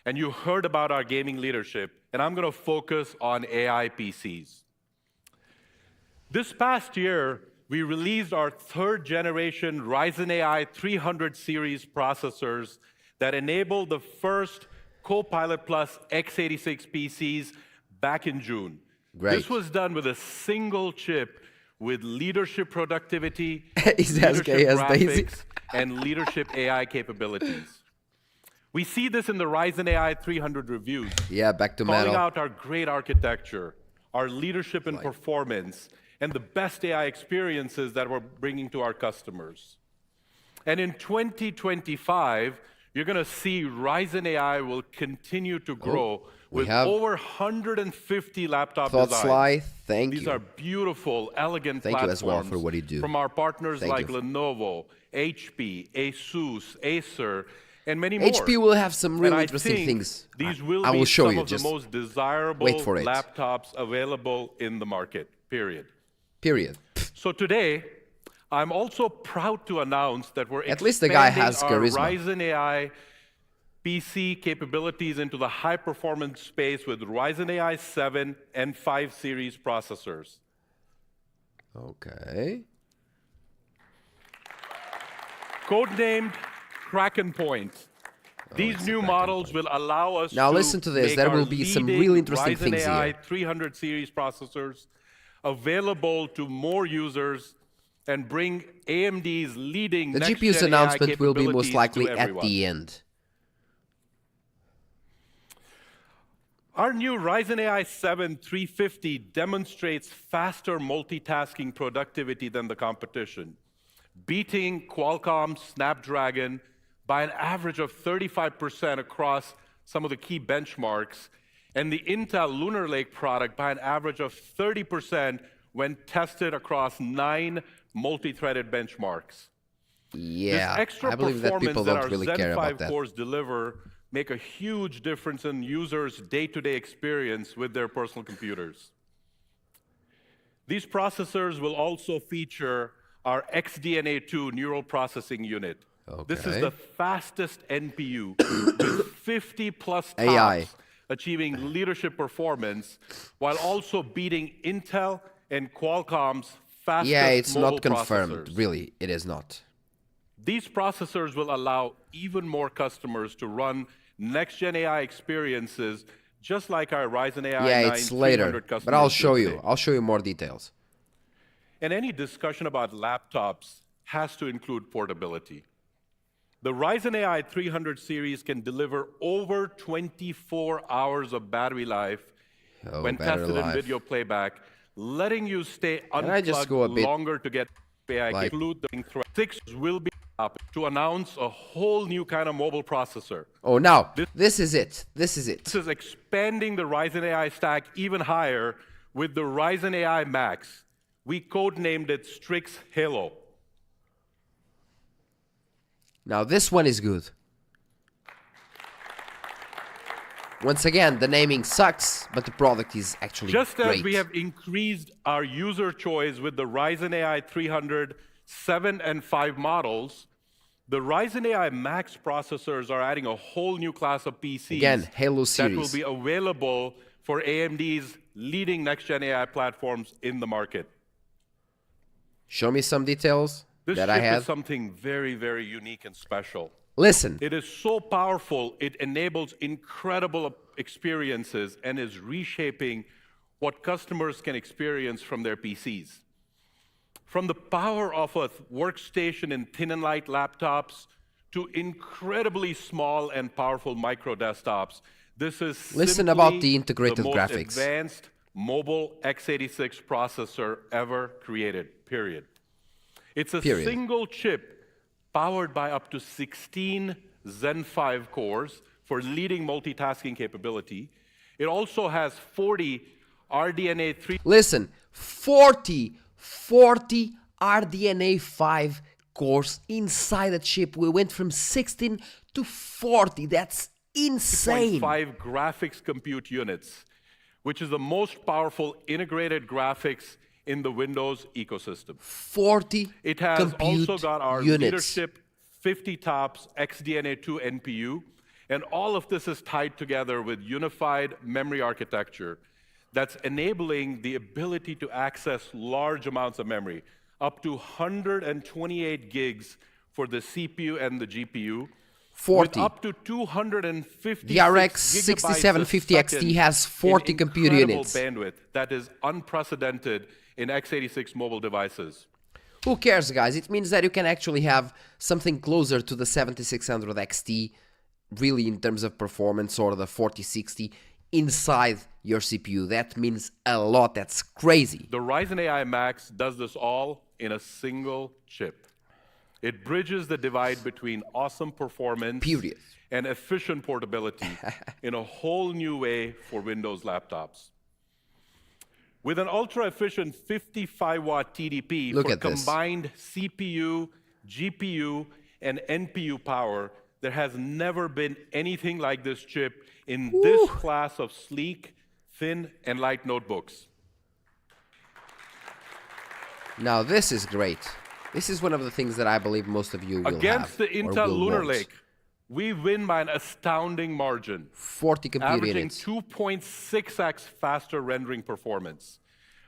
and you heard about our gaming leadership, and I'm going to focus on AI PCs. This past year, we released our third generation Ryzen AI 300 series processors that enable the first Copilot Plus x86 PCs back in June. Great. This was done with a single chip with leadership productivity, leadership graphics, and leadership AI capabilities. We see this in the Ryzen AI 300 reviews. Yeah, back to calling metal. out our great architecture, our leadership in performance, and the best AI experiences that we're bringing to our customers. And in 2025, you're going to see Ryzen AI will continue to grow with over 150 laptop designs. These are beautiful, elegant platforms. Thank you as well for what you do. From our partners like Lenovo, HP, Asus, Acer, and many more. HP will have some really interesting things. These will I will be show some you. of the Just most desirable wait for it. laptops available in the market, period. Period. So today, I'm also proud to announce that we're At least the guy has our charisma. Ryzen AI PC capabilities into the high-performance space with Ryzen AI 7 and 5 series processors. Okay. Codenamed Kraken Point. These new models will allow us now to listen to this. make There our will be some leading really interesting Ryzen things AI here. 300 series processors available to more users and bring AMD's leading The next-gen GPU's AI announcement will be most capabilities likely to at everyone. the end. Our new Ryzen AI 7 350 demonstrates faster multitasking productivity than the competition, beating Qualcomm's Snapdragon by an average of 35% across some of the key benchmarks, and the Intel Lunar Lake product by an average of 30% when tested across 9 multi-threaded benchmarks. Yeah, This extra I believe that people performance don't our really Zen care 5 about that. cores deliver make a huge difference in users' day-to-day experience with their personal computers. These processors will also feature our XDNA2 neural processing unit. This is the fastest NPU with 50+ AI. TOPS, achieving leadership performance while also beating Intel and Qualcomm's fastest Yeah, it's mobile not confirmed. processors. Really, it is not. These processors will allow even more customers to run next-gen AI experiences just like our Ryzen AI Yeah, 9 it's later, 300 customers but I'll do show today. you. I'll show you more details. And any discussion about laptops has to include portability. The Ryzen AI 300 series can deliver over 24 hours of battery life when battery tested in life. video playback, letting you stay I just unplugged go a bit longer to get AI. like- Include the thread. 6 will be up to announce a whole new kind of mobile processor. Oh, now, this is it. This is it. This is expanding the Ryzen AI stack even higher with the Ryzen AI Max. We codenamed it Strix Halo. Now, this one is good. Once again, the naming sucks, but the product is actually Just great. as we have increased our user choice with the Ryzen AI 300 7 and 5 models, the Ryzen AI Max processors are adding a whole new class of PCs Again, Halo that will series. be available for AMD's leading next-gen AI platforms in the market. Show me some details This that chip I have. is something very, very unique and special. Listen, It is so powerful, it enables incredible experiences and is reshaping what customers can experience from their PCs. From the power of a workstation in thin and light laptops to incredibly small and powerful micro desktops, this is Listen simply about the integrated most graphics. advanced mobile x86 processor ever created, period. It's a Period. single chip powered by up to 16 Zen 5 cores for leading multitasking capability. It also has 40 RDNA 3 listen, 40 RDNA 5 cores inside a chip. We went from 16 to 40. That's insane. 3.5 graphics compute units, which is the most powerful integrated graphics in the Windows ecosystem. 40 It has compute also got our units. leadership 50 TOPS XDNA2 NPU, and all of this is tied together with unified memory architecture that's enabling the ability to access large amounts of memory, up to 128 gigs for the CPU and the GPU. 40. With up to 256 The RX gigabytes 6750 a XT second has 40 in compute incredible units. bandwidth that is unprecedented in x86 mobile devices. Who cares, guys? It means that you can actually have something closer to the 7600 XT, really in terms of performance, or the 4060 inside your CPU. That means a lot. That's crazy. The Ryzen AI Max does this all in a single chip. It bridges the divide between awesome performance Period. and efficient portability in a whole new way for Windows laptops. With an ultra-efficient 55-watt TDP Look for at this. combined CPU, GPU, and NPU power, there has never been anything like this chip in this class of sleek, thin, and light notebooks. Now this is great. This is one of the things that I believe most of you will Against have the or Intel will Lunar want. Lake, we win by an astounding margin, 40 compute averaging units. 2.6x faster rendering performance.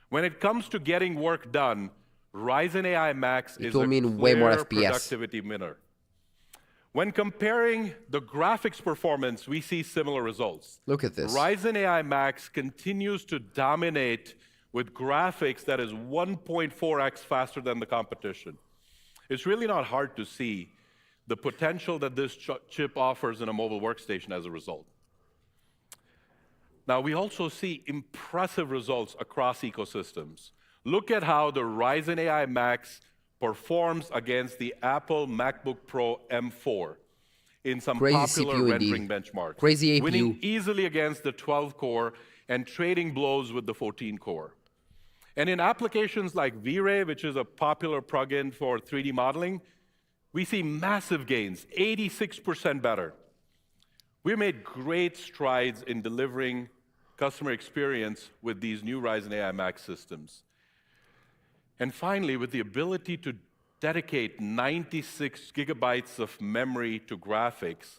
When it comes to getting work done, Ryzen AI Max is will a mean way more clear FPS. productivity winner. When comparing the graphics performance, we see similar results. Look at this. Ryzen AI Max continues to dominate with graphics that is 1.4x faster than the competition. It's really not hard to see the potential that this chip offers in a mobile workstation as a result. Now, we also see impressive results across ecosystems. Look at how the Ryzen AI Max performs against the Apple MacBook Pro M4 in some Crazy popular CPU rendering indeed. benchmarks. Crazy APU. Winning easily against the 12-core and trading blows with the 14-core. And in applications like V-Ray, which is a popular plugin for 3D modeling, we see massive gains, 86% better. We made great strides in delivering customer experience with these new Ryzen AI Max systems. And finally, with the ability to dedicate 96 gigabytes of memory to graphics,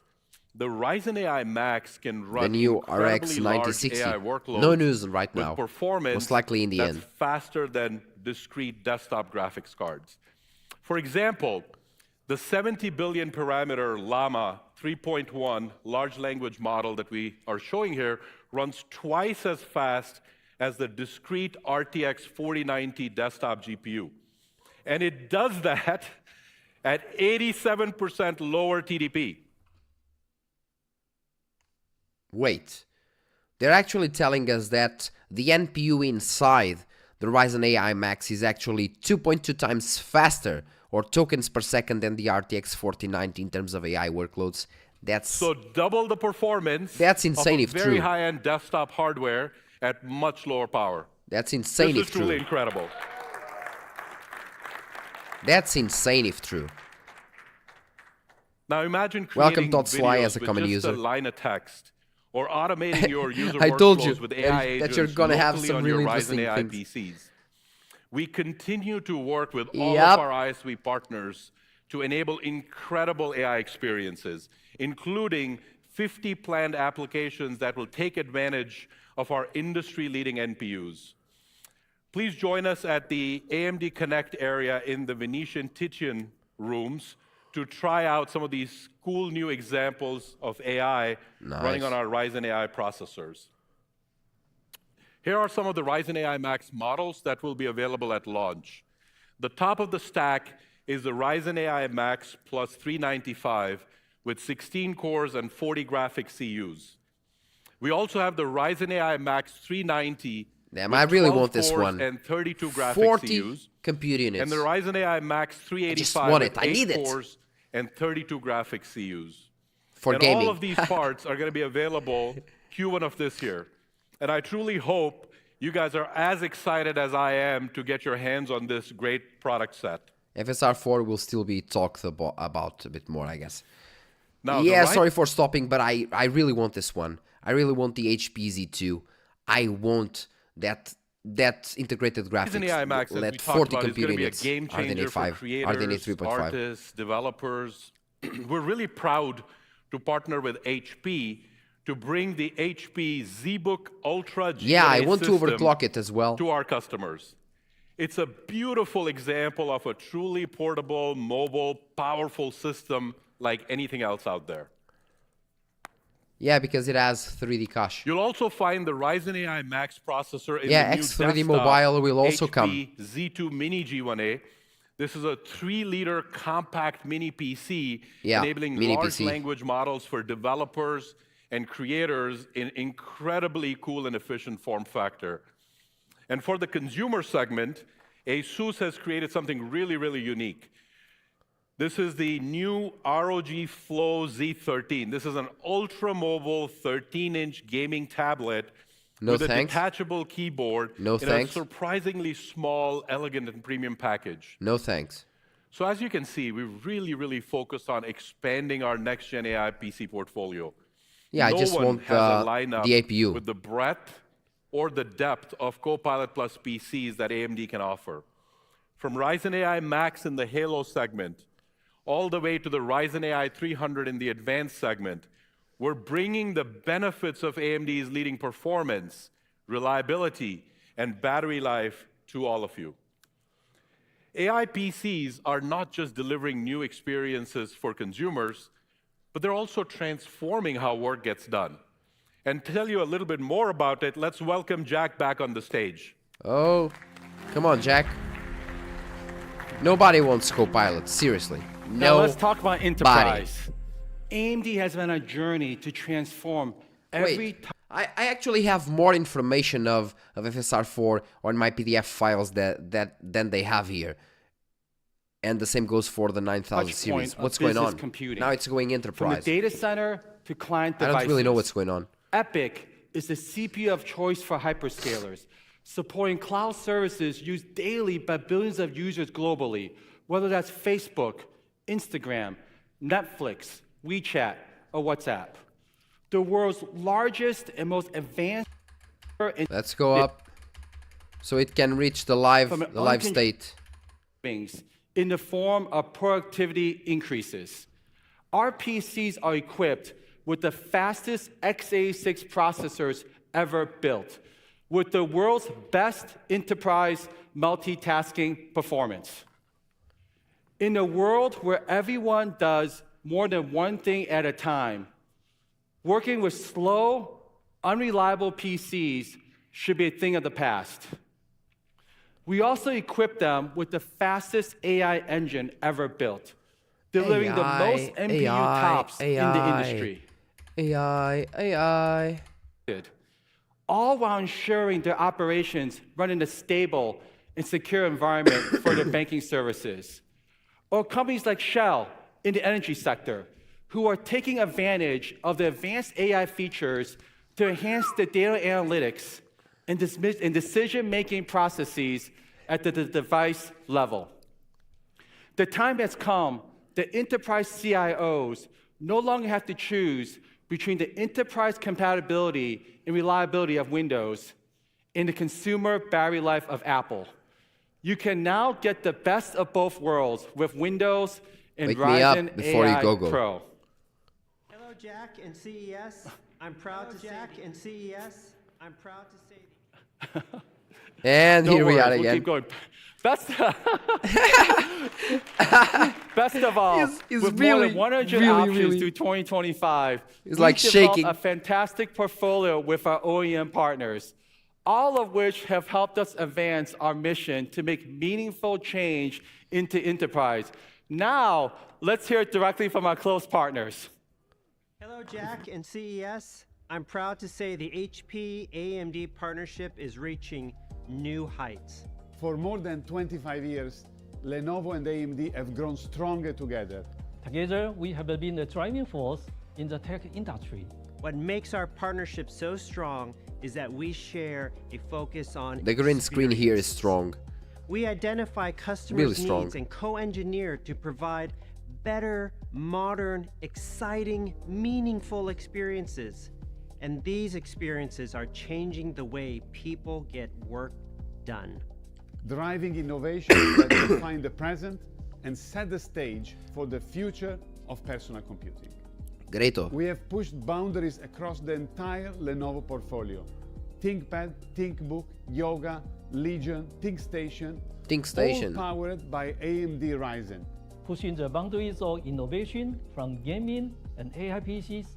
the Ryzen AI Max can run The new incredibly RX large 9060. AI workloads No news right with now. performance Most likely in the that's end. faster than discrete desktop graphics cards. For example, the 70 billion parameter Llama 3.1 large language model that we are showing here runs twice as fast as the discrete RTX 4090 desktop GPU. And it does that at 87% lower TDP. Wait. They're actually telling us that the NPU inside the Ryzen AI Max is actually 2.2 times faster or tokens per second than the RTX 4090 in terms of AI workloads. That's So double the performance That's insane of a if very true. high-end desktop hardware at much lower power. That's insane This if is truly true. incredible. That's insane if true. Now imagine Welcome, creating Todd Sly, videos as a with common just user. a line of text, or automating your user I told you workflows with AI that you're agents gonna have locally some on your really Ryzen interesting AI things. PCs. We continue to work with all Yep. of our ISV partners to enable incredible AI experiences, including 50 planned applications that will take advantage of our industry-leading NPUs. Please join us at the AMD Connect area in the Venetian Titian rooms to try out some of these cool new examples of AI running on our Ryzen AI processors. Here are some of the Ryzen AI Max models that will be available at launch. The top of the stack is the Ryzen AI Max plus 395 with 16 cores and 40 graphic CUs. We also have the Ryzen AI Max 390 Damn, with I really 12 want this cores one. and 32 graphic 40 CUs. compute units. And the Ryzen AI Max 385 want with it. I 8 need it. cores and 32 graphic CUs. for And gaming. all of these parts are going to be available Q1 of this year. And I truly hope you guys are as excited as I am to get your hands on this great product set. FSR 4 will still be talked about a bit more, I guess. Now, Yeah, sorry for stopping, but I really want this one. I really want the HP Z2. I want that integrated graphics. Ryzen AI Max, as we Let talked 40 about, is compute going to be a units. game changer for RDNA creators, 3.5. artists, developers. We're really proud to partner with HP to bring the HP ZBook Ultra GNA Yeah, I want to system overclock it as well. to our customers. It's a beautiful example of a truly portable, mobile, powerful system like anything else out there. Yeah, because it has 3D cache. You'll also find the Ryzen AI Max processor in Yeah, the new X3D desktop Mobile will also HP come. Z2 Mini G1A. This is a 3-liter compact mini PC Yeah, enabling mini large PC. language models for developers and creators in incredibly cool and efficient form factor. And for the consumer segment, Asus has created something really, really unique. This is the new ROG Flow Z13. This is an ultra-mobile 13-inch gaming tablet No with a thanks. detachable keyboard No in thanks. a surprisingly small, elegant, and premium package. No thanks. So as you can see, we've really, really focused on expanding our next-gen AI PC portfolio. Yeah, No I just one want has a lineup the APU. with the breadth or the depth of Copilot Plus PCs that AMD can offer. from Ryzen AI Max in the Halo segment, all the way to the Ryzen AI 300 in the advanced segment, we're bringing the benefits of AMD's leading performance, reliability, and battery life to all of you. AI PCs are not just delivering new experiences for consumers, but they're also transforming how work gets done. And to tell you a little bit more about it, let's welcome Jack back on the stage. Oh, come on, Jack. Nobody wants Copilot, seriously. Now let's talk about enterprise. AMD has been on a journey to transform every... I actually have more information of FSR 4 on my PDF files than they have here. And the same goes for the 9000 series. What's going on? Computing. Now it's going enterprise. From the data center to client devices. I don't really know what's going on. EPYC is the CPU of choice for hyperscalers, supporting cloud services used daily by billions of users globally, whether that's Facebook, Instagram, Netflix, WeChat, or WhatsApp. The world's largest and most advanced... Let's go up so it can reach the live state. In the form of productivity increases. Our PCs are equipped with the fastest x86 processors ever built, with the world's best enterprise multitasking performance. In a world where everyone does more than one thing at a time, working with slow, unreliable PCs should be a thing of the past. We also equip them with the fastest AI engine ever built, delivering the most NPU tops in the industry. AI. All while ensuring their operations run in a stable and secure environment for their banking services. Or companies like Shell in the energy sector, who are taking advantage of the advanced AI features to enhance the data analytics and decision-making processes at the device level. The time has come that enterprise CIOs no longer have to choose between the enterprise compatibility and reliability of Windows and the consumer battery life of Apple. You can now get the best of both worlds with Windows and Ryzen AI Pro. Hello, Jack and CES. I'm proud to say And here we are again. We'll keep going. Best of all, with more than 100 options through 2025, it's like shaking. A fantastic portfolio with our OEM partners, all of which have helped us advance our mission to make meaningful change into enterprise. Now, let's hear it directly from our close partners. Hello, Jack and CES. I'm proud to say the HP AMD partnership is reaching new heights. For more than 25 years, Lenovo and AMD have grown stronger together. Together, we have been the driving force in the tech industry. What makes our partnership so strong is that we share a focus on the green screen here is strong. We identify customers' needs and co-engineer to provide better, modern, exciting, meaningful experiences. And these experiences are changing the way people get work done. Driving innovation that define the present and set the stage for the future of personal computing. Great. We have pushed boundaries across the entire Lenovo portfolio. ThinkPad, ThinkBook, Yoga, Legion, ThinkStation, all powered by AMD Ryzen. Pushing the boundaries of innovation from gaming and AI PCs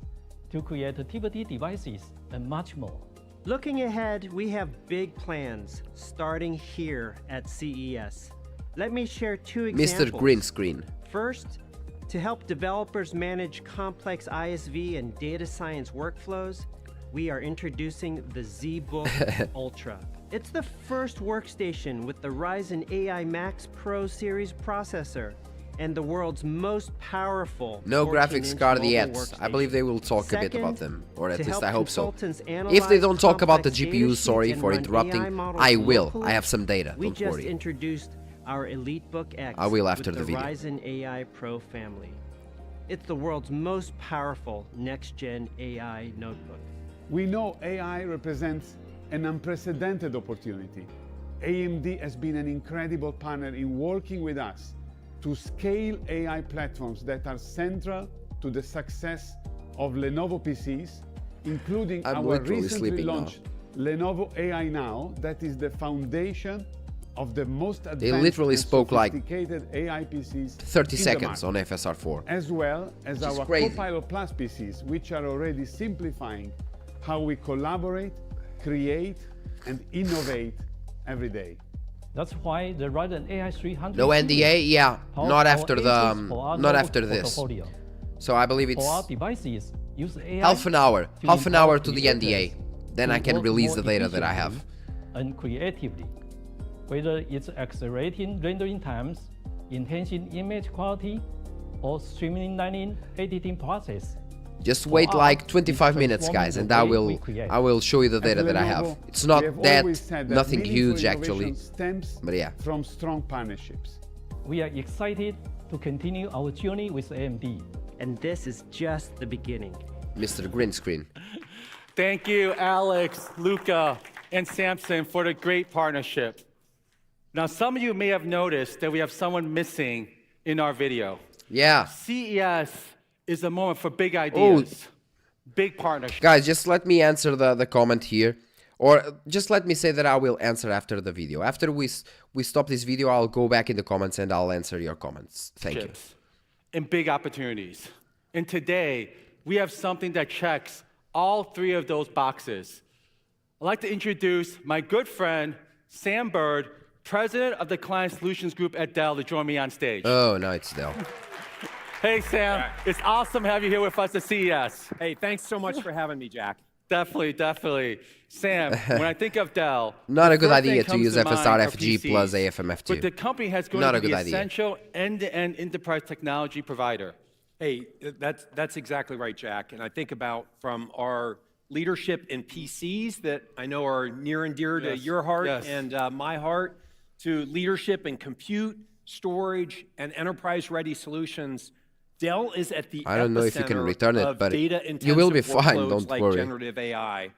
to creativity devices and much more. Looking ahead, we have big plans starting here at CES. Let me share two examples. Mr. Green Screen. First, to help developers manage complex ISV and data science workflows, we are introducing the ZBook Ultra. It's the first workstation with the Ryzen AI Max Pro series processor and the world's most powerful no graphics card yet. I believe they will talk a bit about them, or at least I hope so. If they don't talk about the GPU, sorry for interrupting, I will. I have some data, don't worry. We just introduced our EliteBook X I will after with the video. Ryzen AI Pro family. It's the world's most powerful next-gen AI notebook. We know AI represents an unprecedented opportunity. AMD has been an incredible partner in working with us to scale AI platforms that are central to the success of Lenovo PCs, including our recently launched Lenovo AI Now, that is the foundation of the most advanced they literally spoke like AI PCs 30 seconds on FSR 4. As well as our Copilot Plus PCs, which are already simplifying how we collaborate, create, and innovate every day. That's why the Ryzen AI 300 No NDA, yeah, not after this. Portfolio. So I believe it's our devices use AI half an hour to the NDA. Then I can work release the more data that I have. And creatively, whether it's accelerating rendering times, enhancing image quality, or streamlining editing process. Just wait like 25 minutes, guys, and I will show you the data that I have. It's not that nothing huge actually, but yeah. From strong partnerships. We are excited to continue our journey with AMD. And this is just the beginning. Mr. Green Screen. Thank you, Alex, Luca, and Samson for the great partnership. Now, some of you may have noticed that we have someone missing in our video. Yeah. CES is a moment for big ideas, big partnerships. Guys, just let me answer the comment here. Or just let me say that I will answer after the video. After we stop this video, I'll go back in the comments and I'll answer your comments. Thank you. And big opportunities. And today, we have something that checks all three of those boxes. I'd like to introduce my good friend, Sam Bird, President of the Client Solutions Group at Dell, to join me on stage. Oh, no, it's Dell. Hey, Sam. It's awesome to have you here with us at CES. Hey, thanks so much for having me, Jack. Definitely, definitely. Sam, when I think of Dell, not a good idea to use FSR FG plus AFMF2. But the company has grown to be an essential end-to-end enterprise technology provider. Hey, that's exactly right, Jack. And I think about from our leadership in PCs that I know are near and dear to your heart and my heart, to leadership in compute, storage, and enterprise-ready solutions. Dell is at the I don't know if you can return it, but data-intensive you will be fine, don't like worry. Generative AI.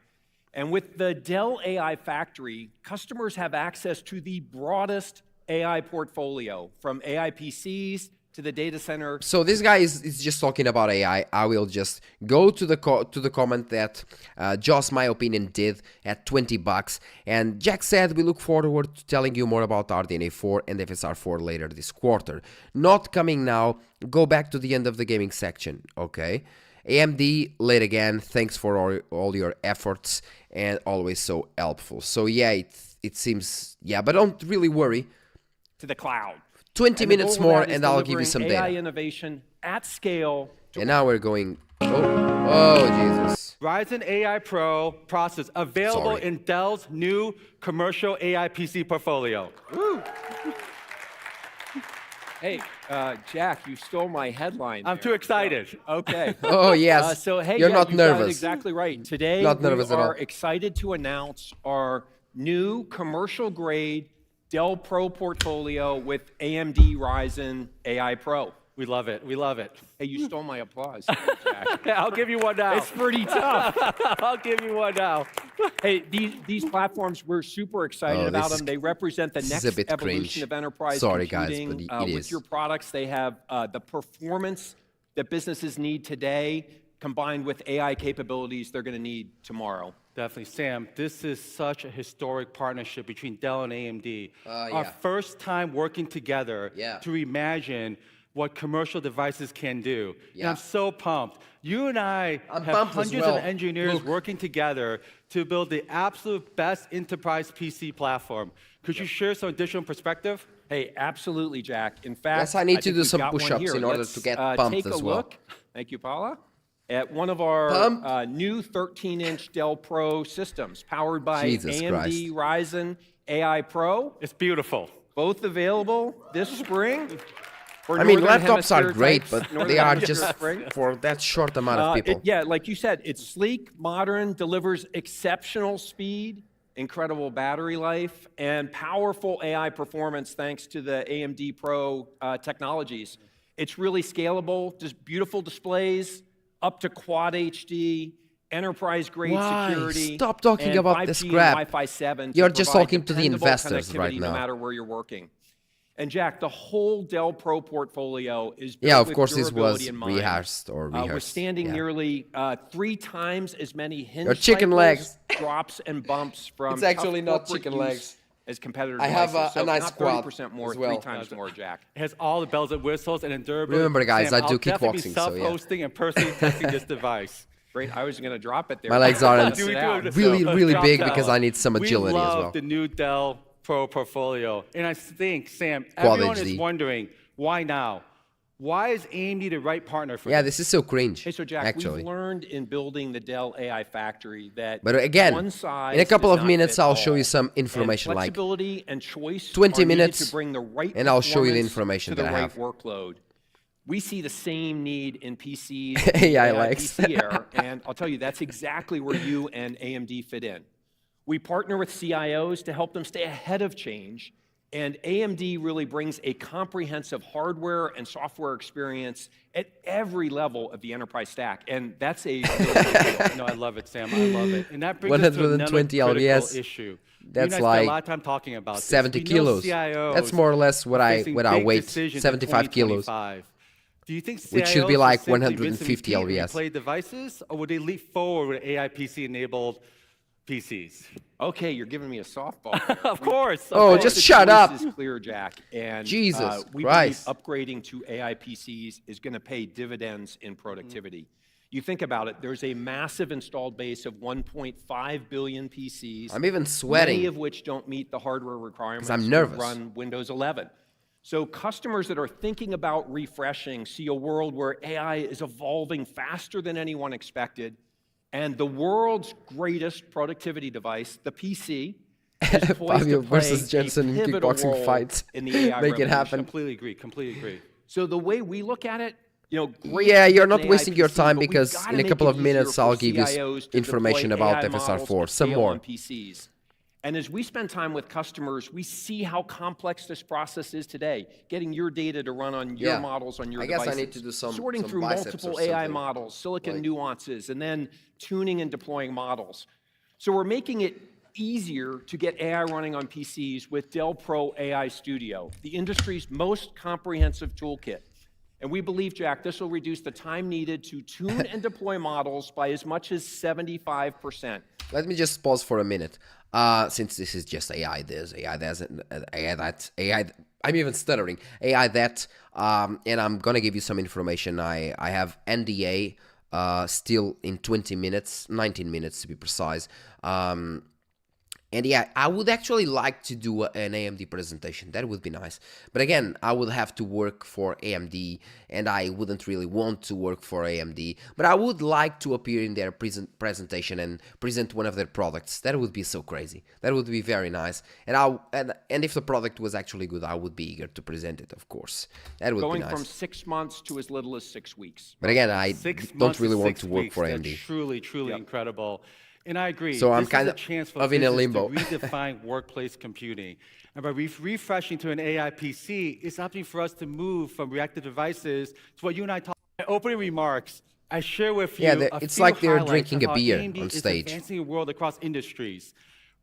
And with the Dell AI Factory, customers have access to the broadest AI portfolio, from AI PCs to the data center. So this guy is just talking about AI. I will just go to the comment that Joss, my opinion, did at $20, and Jack said we look forward to telling you more about RDNA 4 and FSR 4 later this quarter. Not coming now. Go back to the end of the gaming section. Okay. AMD, late again. Thanks for all your efforts and always so helpful. So yeah, it seems, yeah, but don't really worry. To the cloud. 20 minutes more and I'll give you some data. AI innovation at scale. And now we're going, oh Jesus. Ryzen AI Pro processor available in Dell's new commercial AI PC portfolio. Woo. Hey, Jack, you stole my headline. I'm too excited. Okay. Oh, yes. So, hey, you're not nervous. Got it exactly right. Today, we are excited to announce our new commercial-grade Dell Pro portfolio with AMD Ryzen AI Pro. We love it. We love it. Hey, you stole my applause, Jack. I'll give you one now. It's pretty tough. I'll give you one now. Hey, these platforms, we're super excited about them. They represent the next evolution of enterprise computing. Guys, but with your products, they have the performance that businesses need today, combined with AI capabilities they're going to need tomorrow. Definitely. Sam, this is such a historic partnership between Dell and AMD. Our first time working together to reimagine what commercial devices can do. And I'm so pumped. You and I have hundreds of engineers working together to build the absolute best enterprise PC platform. Could you share some additional perspective? Hey, absolutely, Jack. In fact, yes, I need to do some push-ups in order to get pumped as well. Look. Thank you, Paula. At one of our new 13-inch Dell Pro systems, powered by AMD Ryzen AI Pro. It's beautiful. Both available this spring. I mean, laptops are great, but they are just for that short amount of people. Yeah, like you said, it's sleek, modern, delivers exceptional speed, incredible battery life, and powerful AI performance thanks to the AMD Pro technologies. It's really scalable, just beautiful displays, up to Quad HD, enterprise-grade Why? security. Stop talking and about 5G this and crap. Wi-Fi 7 You're to just provide talking to the dependable investors right connectivity now. No matter where you're working. And Jack, the whole Dell Pro portfolio is built Yeah, of with course this durability was in mind, rehearsed or rehearsed. withstanding nearly 3 times as many hinge Your chicken cycles, legs. drops and bumps from It's actually tough not corporate chicken use legs. as competitor I have devices. a nice not quad 30% more, as well. 3 times more, Jack. It has all the bells and whistles and durability. Remember, guys, Sam, I do I'll definitely kickboxing, be so yeah. self-hosting and personally testing this device. Great, I was going to drop it there. My legs aren't Sit down. really Drop big down. because I need some agility we as love well. the new Dell Pro portfolio. And I think, Sam, Quad everyone HD. is wondering, why now? Why is AMD the right partner for Yeah, this? this is so cringe, Hey, so Jack, actually. we've learned in building the Dell AI factory that But again, one size in a couple does of not minutes, fit I'll all. show you some And information like flexibility and choice 20 are needed minutes, to bring the right and I'll show you the performance information to the that I right have. workload. We see the same need in PCs, in AI the likes. PC era, and I'll tell you, that's exactly where you and AMD fit in. We partner with CIOs to help them stay ahead of change, and AMD really brings a comprehensive hardware and software experience at every level of the enterprise stack, and that's a No, I love it, Sam. I love it. And that brings us to another 120 critical LBS. issue. That's you and I spent like a lot of time talking about this. 70 We know kilos. CIOs That's more or less what are I facing what I big weight. decisions in 75 kilos. 2025. Do you think CIOs Which should be will like simply rinse and 150 repeat LBS. replay devices, or would they leap forward with AI PC-enabled PCs? Okay, you're giving me a softball. Of course. Oh, Well, just the shut choice up. is clear, Jack. And Jesus we Christ. believe upgrading to AI PCs is going to pay dividends in productivity. You think about it, there's a massive installed base of 1.5 billion PCs. I'm even sweating. Many of which don't meet the hardware requirements I'm to nervous. run Windows 11. So customers that are thinking about refreshing see a world where AI is evolving faster than anyone expected, and the world's greatest productivity device, the PC, is poised Fabio to play versus Jensen a in pivotal kickboxing role fights. in the AI Make it revolution. happen. Completely agree. Completely agree. So the way we look at it, you know, great Yeah, to you're get not an AI wasting your PC, time but we've because gotta in a make couple it of minutes easier I'll for give you CIOs to information deploy about AI FSR4, models some to scale more. on PCs. And as we spend time with customers, we see how complex this process is today. Getting your data to run on your Yeah. models on your I guess I devices. need to do some sorting through biceps multiple or AI something. models, silicon Like- nuances, and then tuning and deploying models. So we're making it easier to get AI running on PCs with Dell Pro AI Studio, the industry's most comprehensive toolkit. And we believe, Jack, this will reduce the time needed to tune and deploy models by as much as 75%. Let me just pause for a minute. Since this is just AI this, AI that, AI that, I'm even stuttering. AI that, and I'm gonna give you some information. I have NDA still in 20 minutes, 19 minutes to be precise. And yeah, I would actually like to do an AMD presentation. That would be nice. But again, I would have to work for AMD, and I wouldn't really want to work for AMD. But I would like to appear in their presentation and present one of their products. That would be so crazy. That would be very nice. And if the product was actually good, I would be eager to present it, of course. That would Going be nice. from 6 months to as little as 6 weeks. But again, I 6 don't months really to want 6 to work weeks. for That's AMD. truly, truly incredible. And I agree. So I'm This kind is a of chance for in a business limbo. to redefine workplace computing. And by refreshing to an AI PC, it's opting for us to move from reactive devices to what you and I talked about. In my opening remarks, I share with you it's few like they're highlights drinking of a how beer AMD on is stage. advancing the world across industries,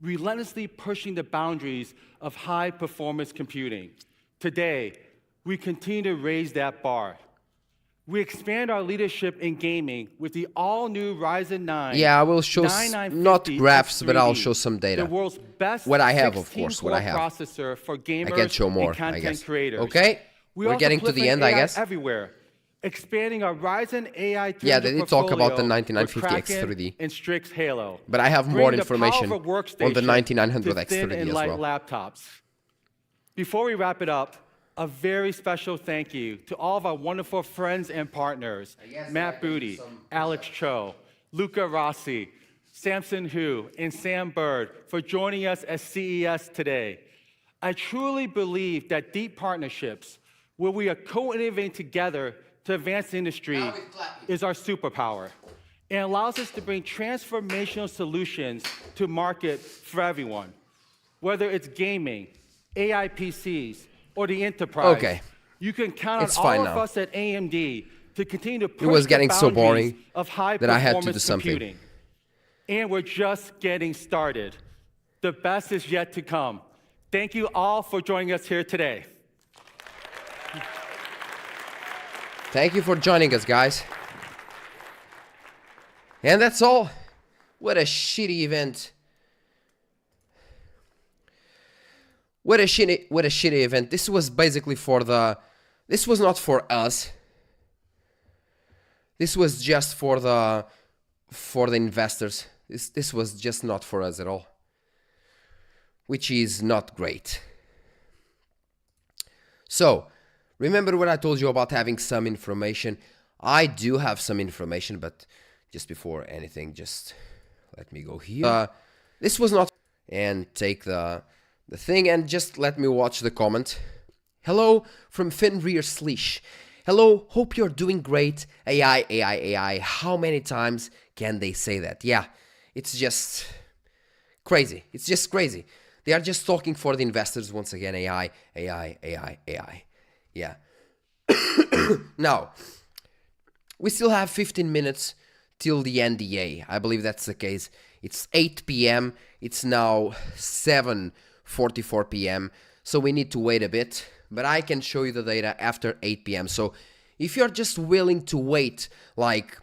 relentlessly pushing the boundaries of high-performance computing. Today, we continue to raise that bar. We expand our leadership in gaming with the all-new Ryzen 9. Yeah, I will show not graphs, but I'll show some data. The world's best What I have, of course, what I have. processor for gamers I can show more, and content I guess. creators. Okay, We we're also getting to the proliferate end, I AI guess. everywhere, expanding our Ryzen AI 300 Yeah, they did talk about the portfolio 9950 with Kraken X3D. and Strix Halo. But I have more Bringing the information powerful on the workstation 9900 to thin X3D and as light well. laptops. Before we wrap it up, a very special thank you to all of our wonderful friends and partners, Matt Booty, Alex Cho, Luca Rossi, Samson Hu, and Sam Bird for joining us at CES today. I truly believe that deep partnerships, where we are co-innovating together to advance the industry, is our superpower and allows us to bring transformational solutions to market for everyone, whether it's gaming, AI PCs, or the enterprise. Okay. You can count It's on fine all of now. us at AMD to continue to push It was the getting so boundaries boring of high that I had to do performance something. computing. And we're just getting started. The best is yet to come. Thank you all for joining us here today. Thank you for joining us, guys. And that's all. What a shitty event. What a shitty event. This was basically for the... This was not for us. This was just for the investors. This was just not for us at all. Which is not great. So, remember what I told you about having some information? I do have some information, but just before anything, just let me go here. This was not... And take the thing and just let me watch the comment. Hello from Fenrir Slish. Hello, hope you're doing great. AI, AI, AI. How many times can they say that? Yeah, it's just crazy. It's just crazy. They are just talking for the investors once again. AI, AI, AI, AI. Yeah. Now, we still have 15 minutes till the NDA. I believe that's the case. It's 8 p.m. It's now 7:44 p.m. So we need to wait a bit. But I can show you the data after 8 p.m. So if you're just willing to wait like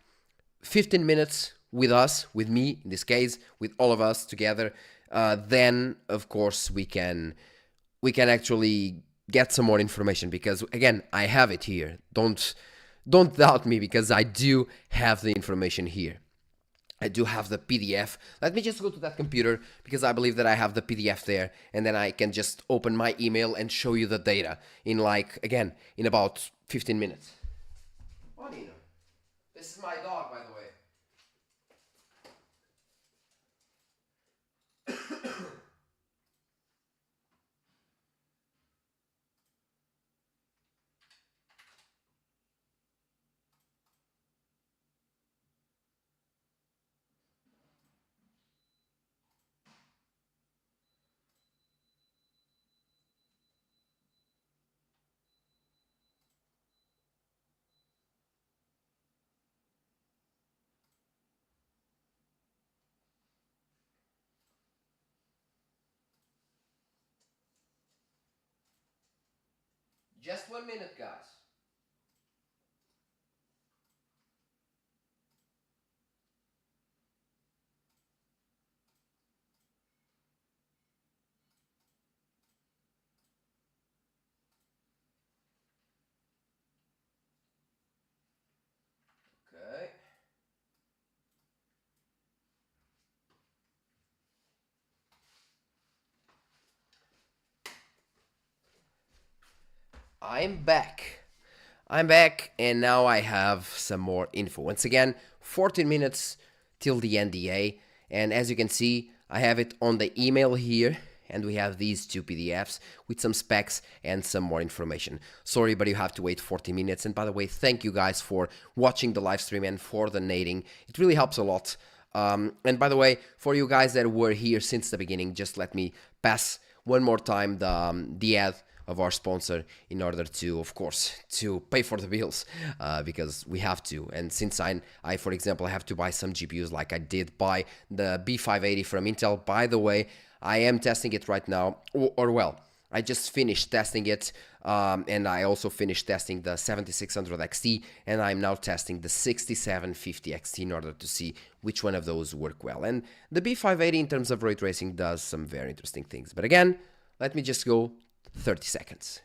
15 minutes with us, with me, in this case, with all of us together, then of course we can actually get some more information, because again, I have it here. Don't doubt me, because I do have the information here. I do have the PDF. Let me just go to that computer, because I believe that I have the PDF there, and then I can just open my email and show you the data in like, again, in about 15 minutes. Bonino. This is my dog, by the way. Just 1 minute, guys. Okay. I'm back, and now I have some more info. Once again, 14 minutes till the NDA, and as you can see, I have it on the email here, and we have these two PDFs with some specs and some more information. Sorry, but you have to wait 40 minutes, and by the way, thank you guys for watching the live stream and for donating. It really helps a lot. And by the way, for you guys that were here since the beginning, just let me pass one more time the ad of our sponsor in order to, of course, to pay for the bills, because we have to. And since I for example, have to buy some GPUs, like I did buy the B580 from Intel. By the way, I am testing it right now, or well, I just finished testing it, and I also finished testing the 7600 XT, and I'm now testing the 6750 XT in order to see which one of those work well. And the B580 in terms of ray tracing does some very interesting things. But again, let me just go 30 seconds.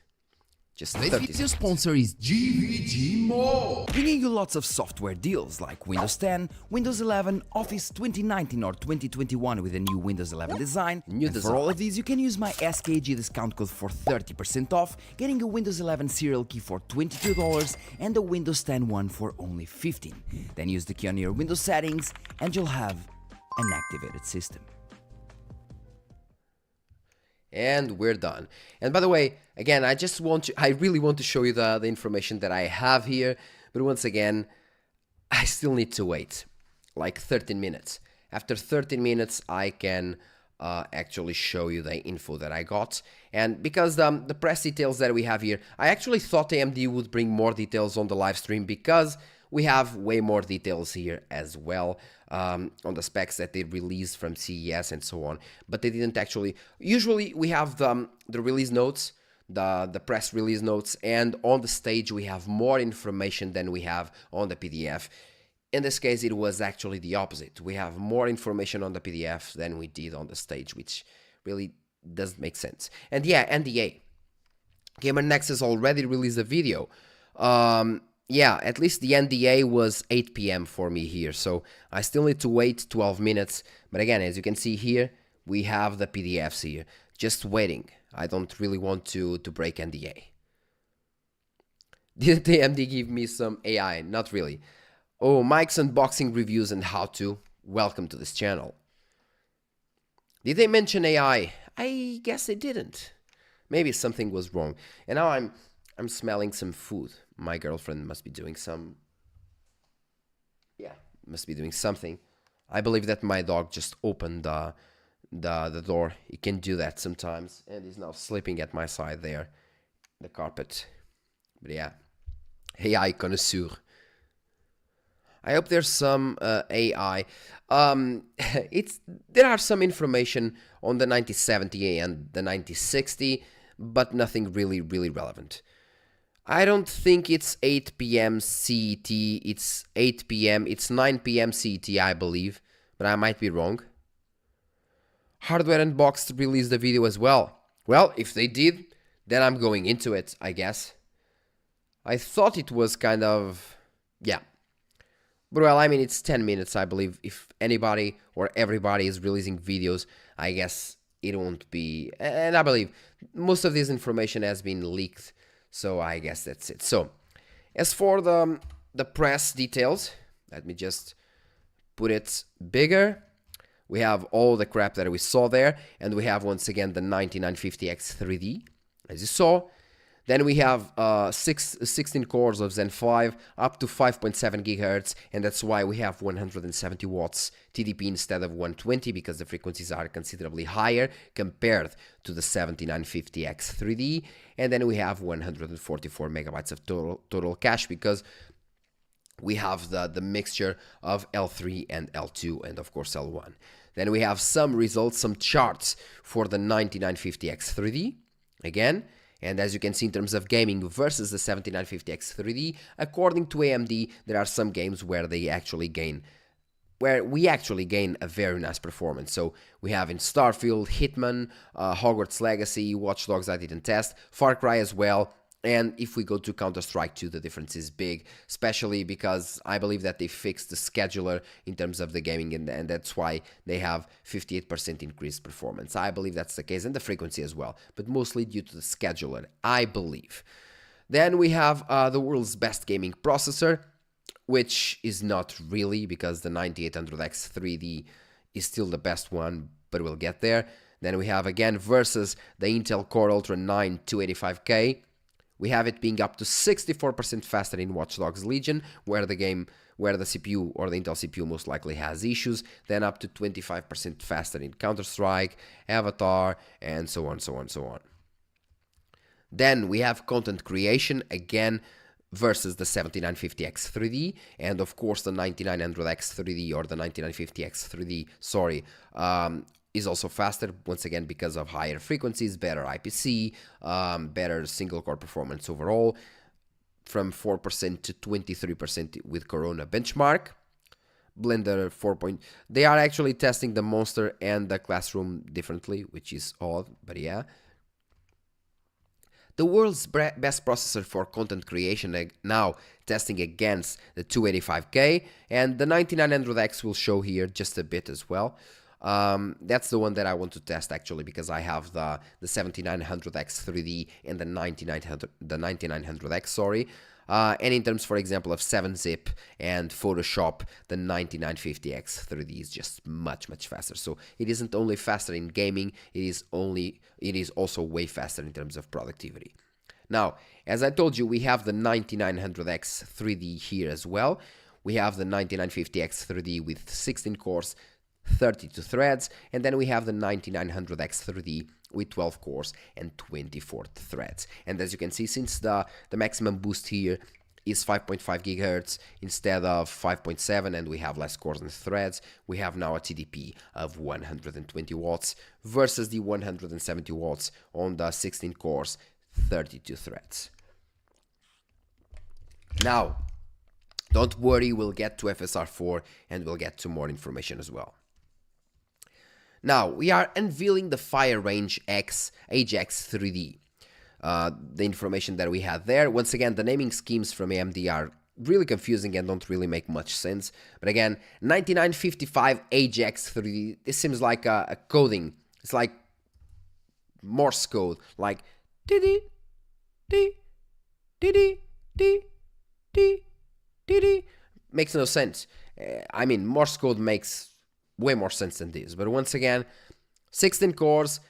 Just 30 seconds. This sponsor is GVG More, bringing you lots of software deals like Windows 10, Windows 11, Office 2019 or 2021 with a new Windows 11 design. For all of these, you can use my SKG discount code for 30% off, getting a Windows 11 serial key for $22 and a Windows 10 one for only $15. Then use the key on your Windows settings and you'll have an activated system. And we're done. And by the way, again, I really want to show you the information that I have here, but once again, I still need to wait like 13 minutes. After 13 minutes, I can actually show you the info that I got. And because the press details that we have here, I actually thought AMD would bring more details on the live stream, because we have way more details here as well. on the specs that they released from CES and so on, but they didn't actually. Usually we have the release notes, the press release notes, and on the stage we have more information than we have on the PDF. In this case, it was actually the opposite. We have more information on the PDF than we did on the stage, which really doesn't make sense. And yeah, NDA. Gamer Nexus already released a video. Yeah, at least the NDA was 8 p.m. for me here, so I still need to wait 12 minutes. But again, as you can see here, we have the PDFs here. Just waiting. I don't really want to break NDA. Did AMD give me some AI? Not really. Oh, Mike's unboxing reviews and how to. Welcome to this channel. Did they mention AI? I guess they didn't. Maybe something was wrong. And now I'm smelling some food. My girlfriend must be doing must be doing something. I believe that my dog just opened the door. He can do that sometimes, and he's now sleeping at my side there, the carpet. But yeah, AI connoisseur. I hope there's some AI. There are some information on the 9070 and the 9060, but nothing really relevant. I don't think it's 8 p.m. CET, it's 8 p.m., it's 9 p.m. CET, I believe, but I might be wrong. Hardware Unboxed released the video as well. Well, if they did, then I'm going into it, I guess. I thought it was kind of, yeah. But well, I mean, it's 10 minutes, I believe. If anybody or everybody is releasing videos, I guess it won't be, and I believe most of this information has been leaked. So I guess that's it. So as for the press details, let me just put it bigger. We have all the crap that we saw there, and we have once again the 9950X 3D, as you saw. Then we have 16 cores of Zen 5 up to 5.7 GHz, and that's why we have 170 watts TDP instead of 120, because the frequencies are considerably higher compared to the 7950X 3D. And then we have 144 megabytes of total cache, because we have the mixture of L3 and L2 and of course L1. Then we have some results, some charts for the 9950X 3D again. And as you can see, in terms of gaming versus the 7950X 3D, according to AMD, there are some games where we actually gain a very nice performance. So we have in Starfield, Hitman, Hogwarts Legacy, Watch Dogs I didn't test, Far Cry as well. And if we go to Counter-Strike 2, the difference is big, especially because I believe that they fixed the scheduler in terms of the gaming, and that's why they have 58% increased performance. I believe that's the case, and the frequency as well, but mostly due to the scheduler, I believe. Then we have the world's best gaming processor, which is not really, because the 9800X 3D is still the best one, but we'll get there. Then we have again versus the Intel Core Ultra 9 285K. We have it being up to 64% faster in Watch Dogs Legion, where the CPU or the Intel CPU most likely has issues, then up to 25% faster in Counter-Strike, Avatar, and so on, so on, so on. Then we have content creation again versus the 7950X 3D, and of course the 9900X 3D or the 9950X 3D, sorry, is also faster, once again because of higher frequencies, better IPC, better single core performance overall, from 4% to 23% with Corona benchmark. Blender 4. They are actually testing the Monster and the Classroom differently, which is odd, but yeah. The world's best processor for content creation now testing against the 285K, and the 9900X will show here just a bit as well. That's the one that I want to test actually, because I have the 7900X 3D and the 9900X, sorry. And in terms, for example, of 7-zip and Photoshop, the 9950X 3D is just much faster. So it isn't only faster in gaming, it is also way faster in terms of productivity. Now, as I told you, we have the 9900X 3D here as well. We have the 9950X 3D with 16 cores, 32 threads, and then we have the 9900X 3D with 12 cores and 24 threads. And as you can see, since the maximum boost here is 5.5 gigahertz instead of 5.7, and we have less cores and threads. We have now a TDP of 120 watts versus the 170 watts on the 16 cores, 32 threads. Now, don't worry, we'll get to FSR4 and we'll get to more information as well. Now, we are unveiling the Fire Range X Ajax 3D. The information that we had there. Once again, the naming schemes from AMD are really confusing and don't really make much sense. But again, 9955 Ajax 3D, this seems like a coding. It's like Morse code, like dee dee dee dee. Makes no sense. I mean, Morse code makes way more sense than this. But once again, 16 cores,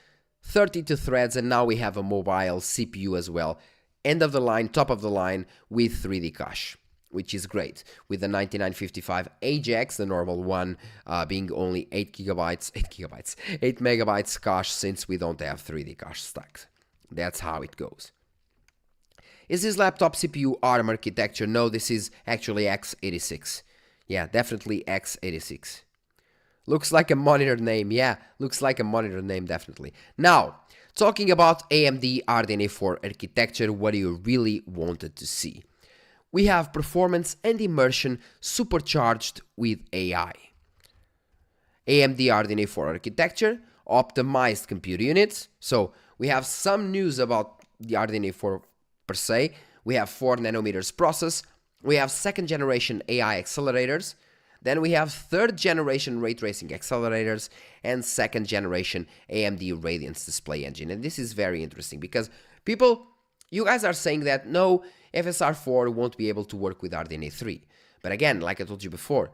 32 threads, and now we have a mobile CPU as well. End of the line, top of the line with 3D cache, which is great. With the 9955 Ajax, the normal one, being only 8 megabytes cache, since we don't have 3D cache stacked. That's how it goes. Is this laptop CPU ARM architecture? No, this is actually x86. Yeah, definitely x86. Looks like a monitor name. Yeah, looks like a monitor name, definitely. Now, talking about AMD RDNA 4 architecture, what do you really wanted to see? We have performance and immersion supercharged with AI. AMD RDNA 4 architecture, optimized compute units. So we have some news about the RDNA 4 per se. We have 4 nanometers process. We have second generation AI accelerators. Then we have third generation ray tracing accelerators and second generation AMD Radiance display engine. And this is very interesting because you guys are saying that no, FSR4 won't be able to work with RDNA 3. But again, like I told you before,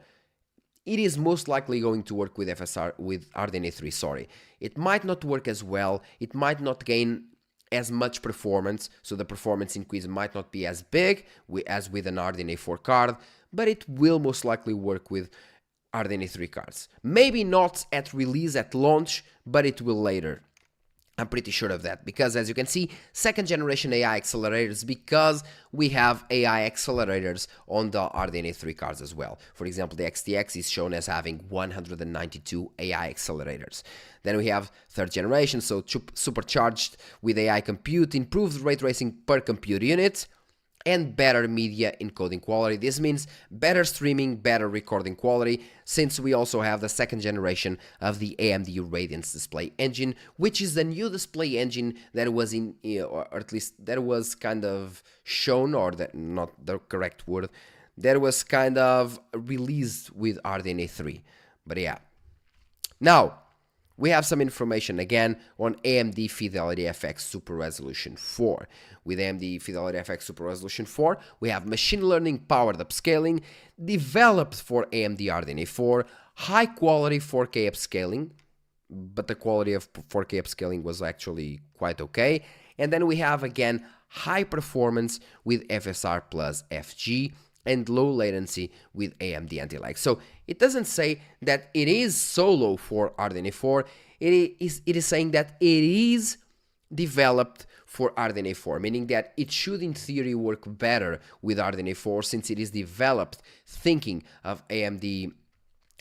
it is most likely going to work with RDNA 3, sorry. It might not work as well, it might not gain as much performance, so the performance increase might not be as big as with an RDNA 4 card, but it will most likely work with RDNA 3 cards. Maybe not at release, at launch, but it will later. I'm pretty sure of that, because as you can see, second generation AI accelerators, because we have AI accelerators on the RDNA 3 cards as well. For example, the XTX is shown as having 192 AI accelerators. Then we have third generation, so supercharged with AI compute, improved ray tracing per compute unit, and better media encoding quality. This means better streaming, better recording quality, since we also have the second generation of the AMD Radiance display engine, which is the new display engine that was or at least that was kind of shown, or that not the correct word, that was kind of released with RDNA 3. But yeah. Now, we have some information again on AMD Fidelity FX Super Resolution 4. With AMD Fidelity FX Super Resolution 4, we have machine learning powered upscaling, developed for AMD RDNA 4, high quality 4K upscaling, but the quality of 4K upscaling was actually quite okay. And then we have again high performance with FSR plus FG, and low latency with AMD anti-lag. So it doesn't say that it is solo for RDNA 4, it is saying that it is developed for RDNA 4, meaning that it should in theory work better with RDNA 4 since it is developed thinking of AMD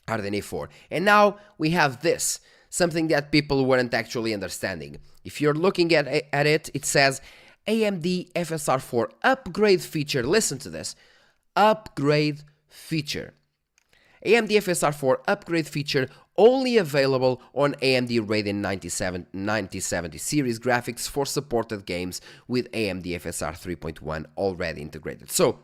RDNA 4. And now we have this, something that people weren't actually understanding. If you're looking at it, it says AMD FSR 4 upgrade feature. Listen to this. Upgrade feature. AMD FSR 4 upgrade feature only available on AMD Radeon 9070 series graphics for supported games with AMD FSR 3.1 already integrated. So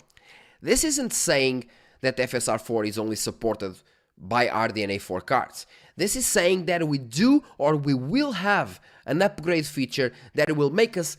this isn't saying that FSR 4 is only supported by RDNA 4 cards. This is saying that we do or we will have an upgrade feature that will make us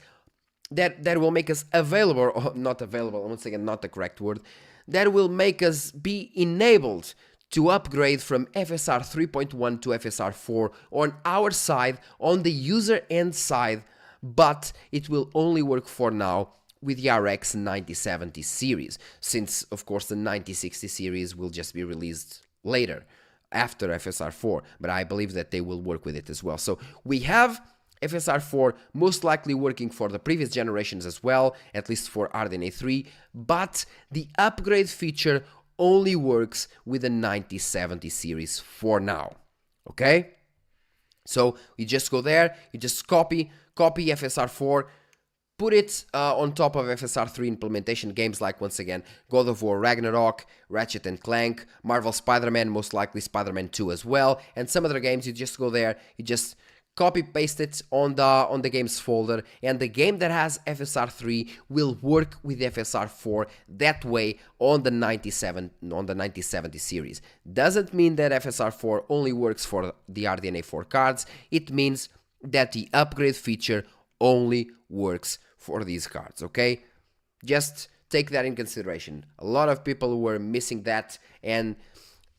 available, or not available, once again, not the correct word, that will make us be enabled to upgrade from FSR 3.1 to FSR 4 on our side, on the user end side, but it will only work for now with the RX 9070 series, since of course the 9060 series will just be released later, after FSR 4, but I believe that they will work with it as well. So we have FSR 4 most likely working for the previous generations as well, at least for RDNA 3, but the upgrade feature only works with the 9070 series for now, okay? So you just go there, you just copy FSR 4, put it on top of FSR 3 implementation games like, once again, God of War Ragnarok, Ratchet and Clank, Marvel Spider-Man, most likely Spider-Man 2 as well, and some other games. You just go there, you just copy paste it on the games folder, and the game that has FSR 3 will work with FSR 4 that way on the 9070 series. Doesn't mean that FSR 4 only works for the RDNA 4 cards. It means that the upgrade feature only works for these cards, okay? Just take that in consideration. A lot of people were missing that, and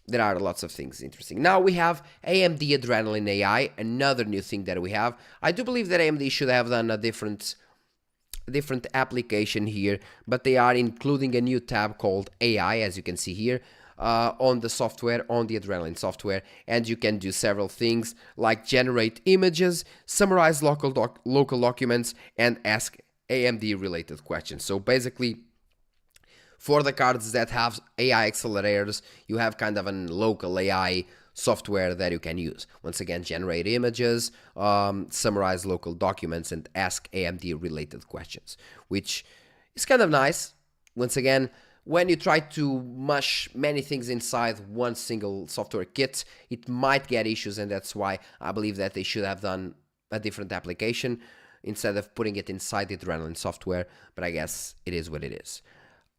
there are lots of things interesting. Now we have AMD Adrenalin AI, another new thing that we have. I do believe that AMD should have done a different application here, but they are including a new tab called AI, as you can see here, on the software, on the Adrenalin software, and you can do several things like generate images, summarize local documents, and ask AMD related questions. So basically, for the cards that have AI accelerators, you have kind of a local AI software that you can use. Once again, generate images, summarize local documents, and ask AMD related questions, which is kind of nice. Once again, when you try to mush many things inside one single software kit, it might get issues, and that's why I believe that they should have done a different application instead of putting it inside the Adrenalin software, but I guess it is what it is.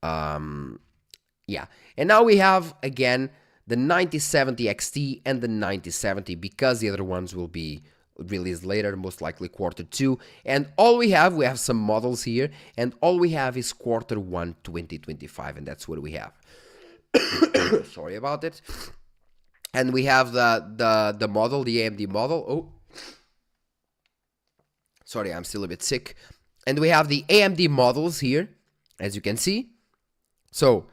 Yeah, and now we have again the 9070 XT and the 9070, because the other ones will be released later, most likely Q2, and all we have some models here, and all we have is Q1 2025, and that's what we have. Sorry about it. And we have the model, the AMD model. Oh, sorry, I'm still a bit sick. And we have the AMD models here, as you can see. So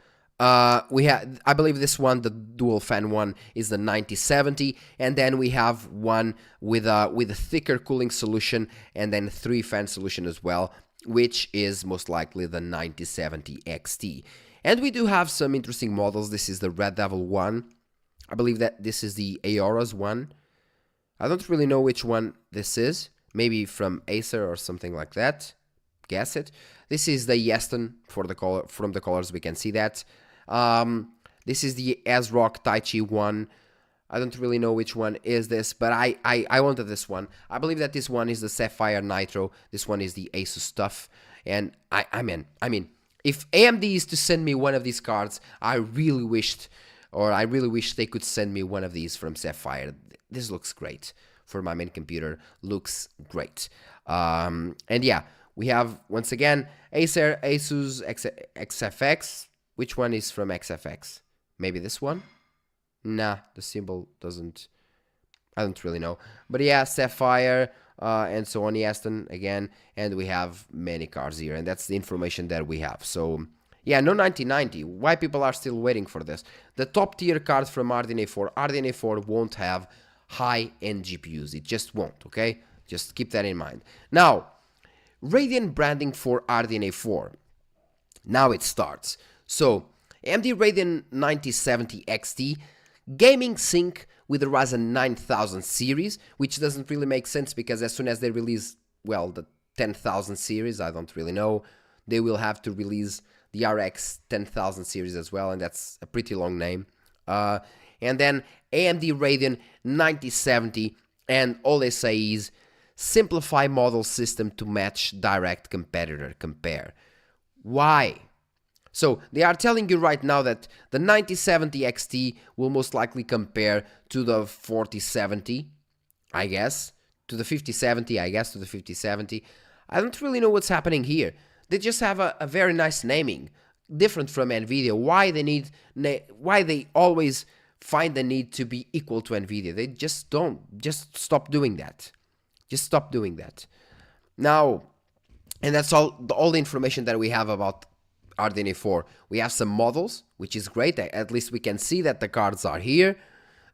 we have, I believe this one, the dual fan one, is the 9070, and then we have one with a thicker cooling solution, and then 3-fan solution as well, which is most likely the 9070 XT. And we do have some interesting models. This is the Red Devil one. I believe that this is the Aorus one. I don't really know which one this is. Maybe from Acer or something like that. Guess it. This is the Yeston for the color. From the colors we can see that. This is the ASRock Taichi one. I don't really know which one is this, but I wanted this one. I believe that this one is the Sapphire Nitro. This one is the Asus stuff, and I mean, if AMD is to send me one of these cards, I really wish they could send me one of these from Sapphire. This looks great for my main computer. Looks great. And yeah, we have once again Acer, Asus, XFX. Which one is from XFX? Maybe this one? Nah, the symbol doesn't... I don't really know. But yeah, Sapphire, and so on, Yeston again. And we have many cards here, and that's the information that we have. So, yeah, no 9090. Why people are still waiting for this? The top tier cards from RDNA 4. RDNA 4 won't have high-end GPUs. It just won't, okay? Just keep that in mind. Now, Radeon branding for RDNA 4. Now it starts. So, AMD Radeon 9070 XT, gaming sync with the Ryzen 9000 series, which doesn't really make sense because as soon as they release, well, the 10,000 series, I don't really know, they will have to release the RX 10,000 series as well, and that's a pretty long name. And then AMD Radeon 9070, and all they say is simplify model system to match direct competitor compare. Why? So they are telling you right now that the 9070 XT will most likely compare to the 4070, I guess, to the 5070, I guess, to the 5070. I don't really know what's happening here. They just have a very nice naming, different from Nvidia. Why they always find the need to be equal to Nvidia? They just don't. Just stop doing that. Just stop doing that. Now, and that's all the information that we have about RDNA 4. We have some models, which is great. At least we can see that the cards are here.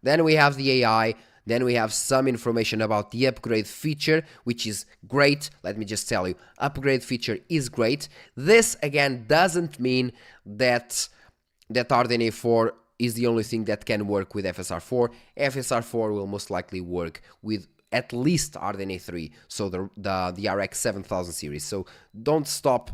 Then we have the AI. Then we have some information about the upgrade feature, which is great. Let me just tell you, upgrade feature is great. This again doesn't mean that RDNA 4 is the only thing that can work with FSR 4. FSR 4 will most likely work with at least RDNA 3, so the RX 7000 series. So don't start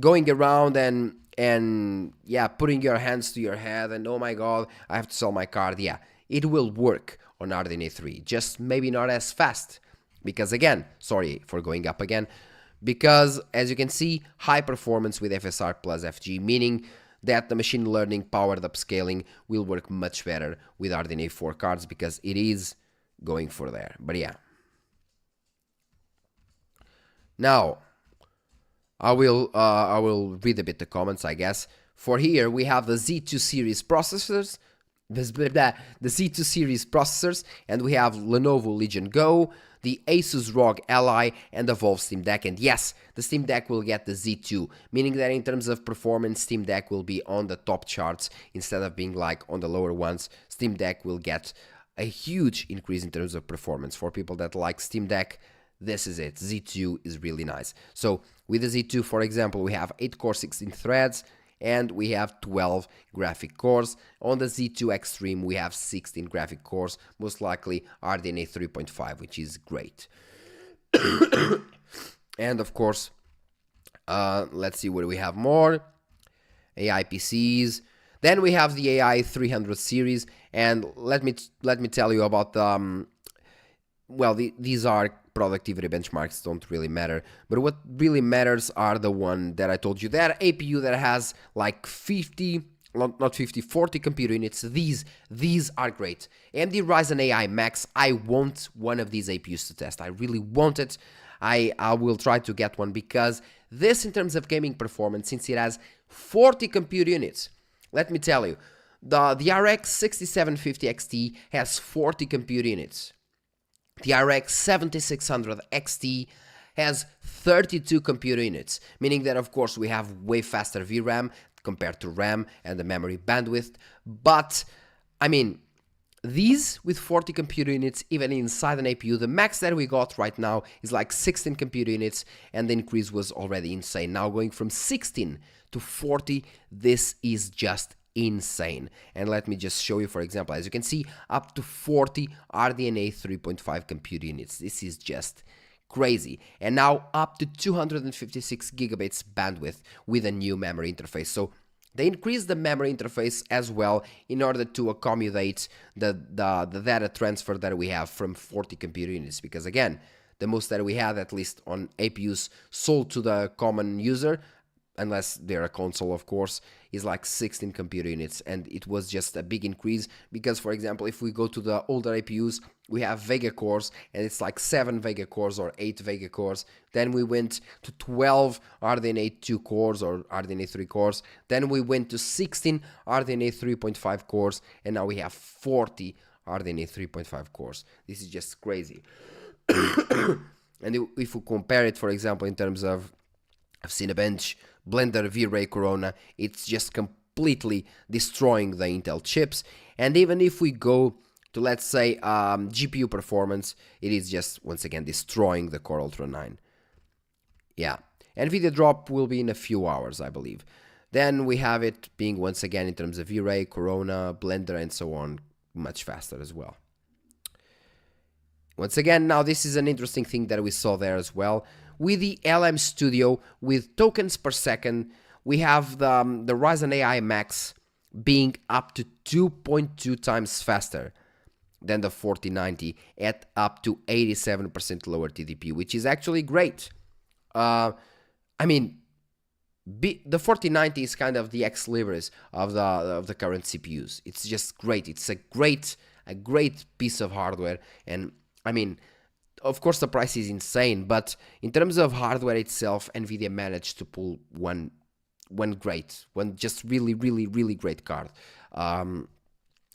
going around and yeah, putting your hands to your head and oh my god, I have to sell my card. Yeah, it will work on RDNA 3, just maybe not as fast, because again, sorry for going up again, because as you can see, high performance with FSR plus FG, meaning that the machine learning powered upscaling will work much better with RDNA 4 cards, because it is going for there. But yeah, now I will read a bit the comments, I guess. For here we have the Z2 series processors, the Z2 series processors, and we have Lenovo Legion Go, the Asus ROG Ally, and the Valve Steam Deck. And yes, the Steam Deck will get the Z2, meaning that in terms of performance, Steam Deck will be on the top charts instead of being like on the lower ones. Steam Deck will get a huge increase in terms of performance. For people that like Steam Deck, this is it. Z2 is really nice. So with the Z2, for example, we have 8 core 16 threads, and we have 12 graphic cores. On the Z2 Extreme, we have 16 graphic cores, most likely RDNA 3.5, which is great. And of course, let's see what we have more. AI PCs. Then we have the AI 300 series, and let me tell you about well, these are productivity benchmarks, don't really matter, but what really matters are the one that I told you, that APU that has like 40 computer units. These are great. AMD Ryzen AI Max, I want one of these APUs to test. I really want it. I will try to get one, because this, in terms of gaming performance, since it has 40 compute units, let me tell you, the RX 6750 XT has 40 compute units. The RX 7600 XT has 32 computer units, meaning that of course we have way faster VRAM compared to RAM and the memory bandwidth. But I mean, these with 40 computer units, even inside an APU, the max that we got right now is like 16 computer units, and the increase was already insane. Now going from 16 to 40, this is just insane. And let me just show you, for example, as you can see, up to 40 RDNA 3.5 computer units. This is just crazy. And now up to 256 gigabytes bandwidth with a new memory interface. So they increased the memory interface as well in order to accommodate the data transfer that we have from 40 computer units, because again, the most that we had, at least on APUs sold to the common user, unless they're a console of course, is like 16 computer units. And it was just a big increase, because for example, if we go to the older APUs, we have Vega cores, and it's like 7 Vega cores or 8 Vega cores. Then we went to 12 RDNA 2 cores or RDNA 3 cores. Then we went to 16 RDNA 3.5 cores, and now we have 40 RDNA 3.5 cores. This is just crazy. And if we compare it, for example, in terms of Cinebench, Blender, V-Ray, Corona, it's just completely destroying the Intel chips. And even if we go to, let's say, GPU performance, it is just, once again, destroying the Core Ultra 9. Yeah, NVIDIA drop will be in a few hours, I believe. Then we have it being, once again, in terms of V-Ray, Corona, Blender, and so on, much faster as well. Once again, now this is an interesting thing that we saw there as well. With the LM Studio, with tokens per second, we have the Ryzen AI Max being up to 2.2 times faster than the 4090 at up to 87% lower TDP, which is actually great. I mean, the 4090 is kind of the ex-libris of the current CPUs. It's just great. It's a great piece of hardware, and I mean, of course the price is insane, but in terms of hardware itself, NVIDIA managed to pull one just really great card.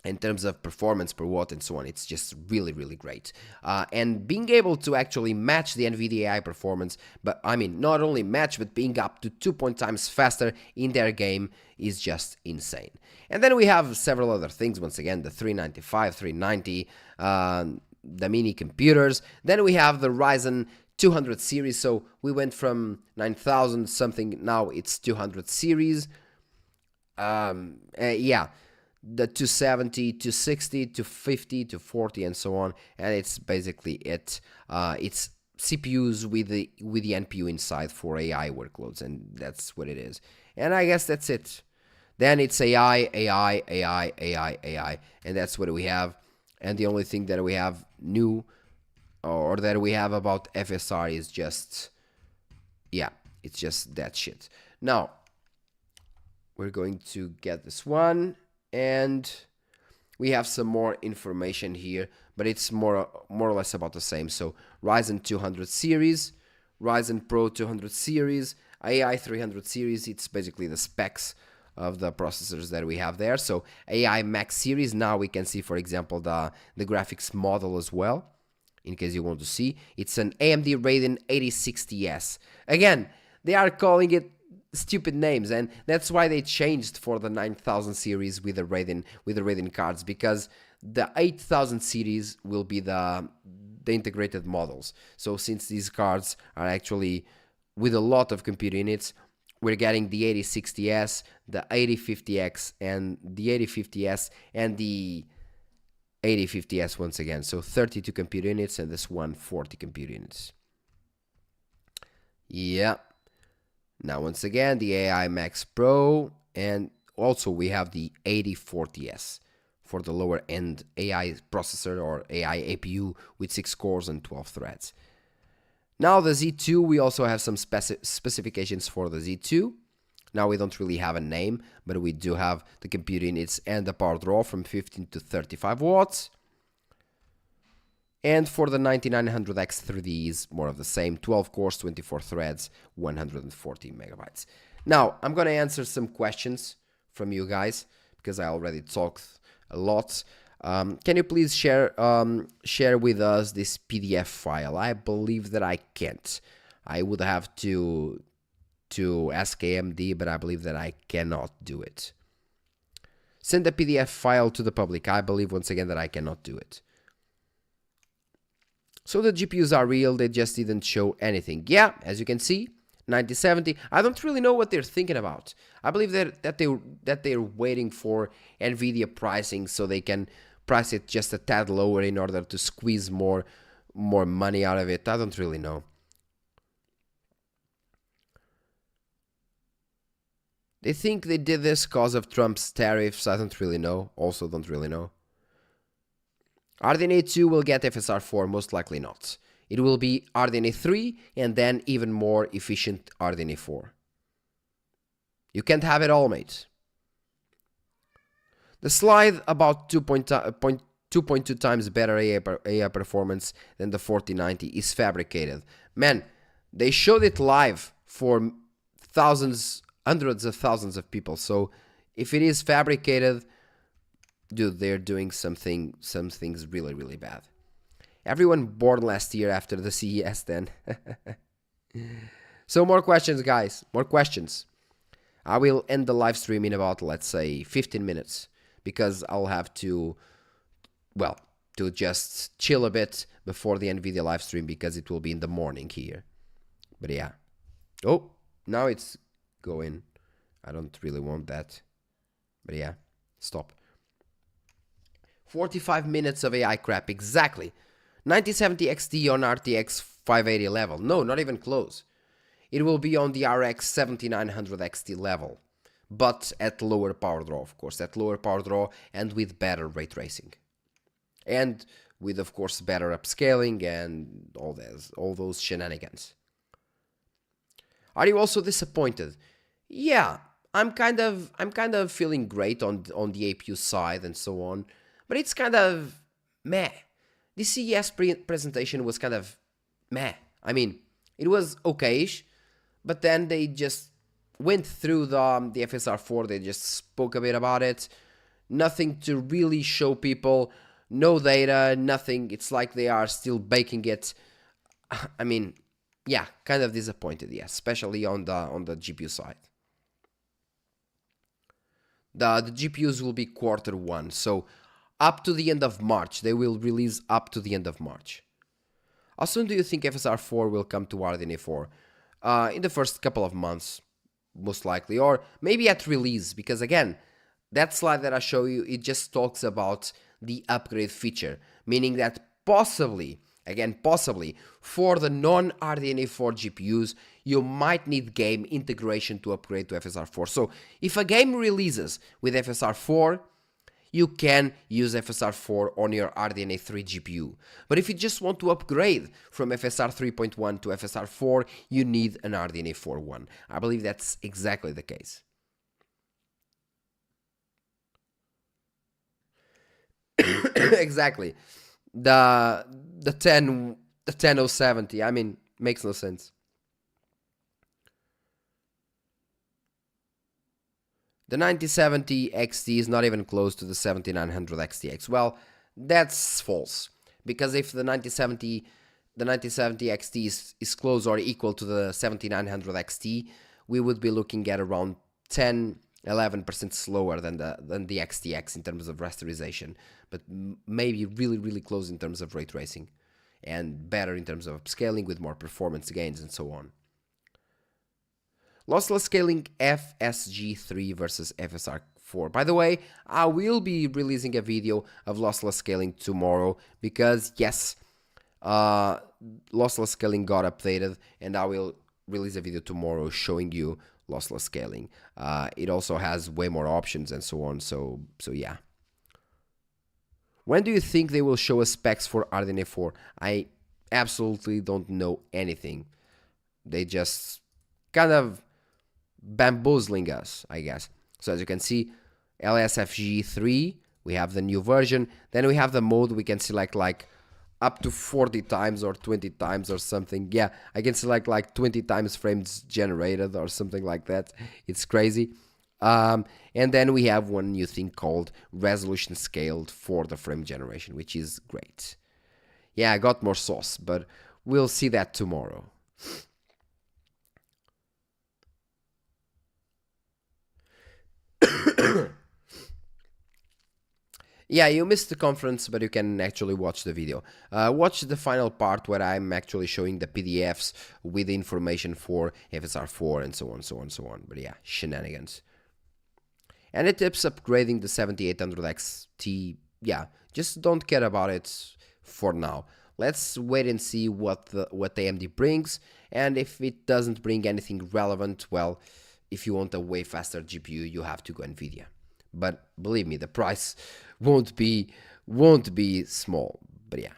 in terms of performance per watt and so on. It's just really, really great. And being able to actually match the NVIDIA AI performance, but I mean, not only match, but being up to 2 times faster in their game is just insane. And then we have several other things, once again, the 395, 390, the mini computers. Then we have the Ryzen 200 series, so we went from 9000 something, now it's 200 series. Yeah. The 270, 260, 250, 240, and so on, and it's basically it. It's CPUs with the NPU inside for AI workloads, and that's what it is. And I guess that's it. Then it's AI, and that's what we have. And the only thing that we have new, or that we have about FSR is just, yeah, it's just that shit. Now, we're going to get this one. And we have some more information here, but it's more or less about the same. So Ryzen 200 series, Ryzen Pro 200 series, AI 300 series, it's basically the specs of the processors that we have there. So AI Max series, now we can see, for example, the graphics model as well, in case you want to see. It's an AMD Radeon 8060S. Again, they are calling it stupid names, and that's why they changed for the 9000 series with the Radeon cards, because the 8000 series will be the integrated models. So since these cards are actually with a lot of compute units, we're getting the 8060S, the 8050X, and the 8050S, and the 8050S once again. So 32 compute units, and this one 40 compute units. Yeah. Now, once again, the AI Max Pro, and also we have the 8040S for the lower end AI processor or AI APU with 6 cores and 12 threads. Now, the Z2, we also have some specifications for the Z2. Now, we don't really have a name, but we do have the compute units and the power draw from 15 to 35 watts. And for the 9900X3D is more of the same, 12 cores, 24 threads, 140 megabytes. Now, I'm going to answer some questions from you guys, because I already talked a lot. Can you please share with us this PDF file? I believe that I can't. I would have to ask AMD, but I believe that I cannot do it. Send the PDF file to the public. I believe once again that I cannot do it. So the GPUs are real, they just didn't show anything. Yeah, as you can see, 9070. I don't really know what they're thinking about. I believe that they're waiting for NVIDIA pricing so they can price it just a tad lower in order to squeeze more money out of it. I don't really know. They think they did this because of Trump's tariffs. I don't really know. Also don't really know. RDNA 2 will get FSR 4, most likely not. It will be RDNA 3 and then even more efficient RDNA 4. You can't have it all, mate. The slide about 2.2 times better AI performance than the 4090 is fabricated. Man, they showed it live for thousands, hundreds of thousands of people. So if it is fabricated, dude, they're doing some things really, really bad. Everyone born last year after the CES then. So more questions, guys. More questions. I will end the live stream in about, let's say, 15 minutes. Because I'll have to, well, to just chill a bit before the NVIDIA live stream. Because it will be in the morning here. But yeah. Oh, now it's going. I don't really want that. But yeah, stop. 45 minutes of AI crap, exactly. 9070 XT on RTX 580 level. No, not even close. It will be on the RX 7900 XT level. But at lower power draw, of course. At lower power draw and with better ray tracing. And with, of course, better upscaling and all those shenanigans. Are you also disappointed? Yeah, I'm kind of feeling great on the APU side and so on. But it's kind of meh. The CES presentation was kind of meh. I mean, it was okayish, but then they just went through the FSR 4. They just spoke a bit about it. nothing to really show people, no data, nothing. It's like they are still baking it. I mean, yeah, kind of disappointed, yeah, especially on the GPU side. The GPUs will be Q1, so up to the end of March. They will release up to the end of March. How soon do you think FSR 4 will come to RDNA 4? In the first couple of months, most likely, or maybe at release, because again, that slide that I show you, it just talks about the upgrade feature, meaning that possibly, again, possibly, for the non-RDNA 4 GPUs, you might need game integration to upgrade to FSR 4. So if a game releases with FSR 4, you can use FSR 4 on your RDNA 3 GPU. But if you just want to upgrade from FSR 3.1 to FSR 4, you need an RDNA 4 one. I believe that's exactly the case. Exactly. The 10070, I mean, makes no sense. The 9070 XT is not even close to the 7900 XTX. Well, that's false, because if the 9070 XT is close or equal to the 7900 XT, we would be looking at around 10-11% slower than the XTX in terms of rasterization, but maybe really close in terms of ray tracing, and better in terms of upscaling with more performance gains and so on. Lossless scaling FSG3 versus FSR 4. By the way, I will be releasing a video of lossless scaling tomorrow, because yes, lossless scaling got updated, and I will release a video tomorrow showing you lossless scaling. It also has way more options and so on, so yeah. When do you think they will show us specs for RDNA 4? I absolutely don't know anything. They just kind of bamboozling us, I guess. So as you can see, LSFG3, we have the new version. Then we have the mode we can select like up to 40 times or 20 times or something. Yeah, I can select like 20 times frames generated or something like that. It's crazy. And then we have one new thing called resolution scaled for the frame generation, which is great. Yeah, I got more sauce, but we'll see that tomorrow. Yeah, you missed the conference, but you can actually watch the video. Watch the final part where I'm actually showing the PDFs with the information for FSR 4 and so on, so on, so on. But yeah, shenanigans. And it tips upgrading the 7800 XT. Yeah, just don't care about it for now. Let's wait and see what AMD brings, and if it doesn't bring anything relevant, well, if you want a way faster GPU, you have to go Nvidia. But believe me, the price won't be small. But yeah.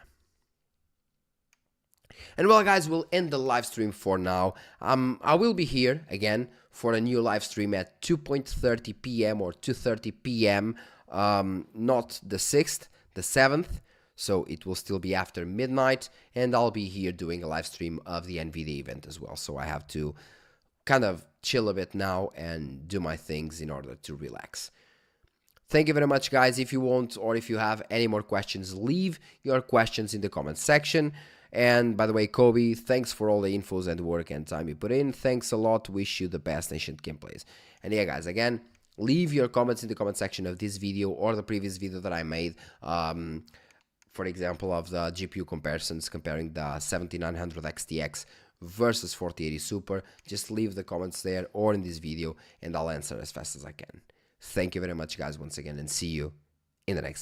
And well, guys, we'll end the live stream for now. I will be here again for a new live stream at 2:30 p.m. or 2:30 p.m. Not the 6th, the 7th. So it will still be after midnight, and I'll be here doing a live stream of the NVIDIA event as well. So I have to kind of chill a bit now and do my things in order to relax. Thank you very much, guys. If you want, or if you have any more questions, leave your questions in the comment section. And by the way, Kobe, thanks for all the infos and work and time you put in. Thanks a lot. Wish you the best ancient gameplays. And yeah, guys, again, leave your comments in the comment section of this video or the previous video that I made. For example, of the GPU comparisons, comparing the 7900 XTX versus 4080 Super. Just leave the comments there or in this video, and I'll answer as fast as I can. Thank you very much, guys, once again, and see you in the next video.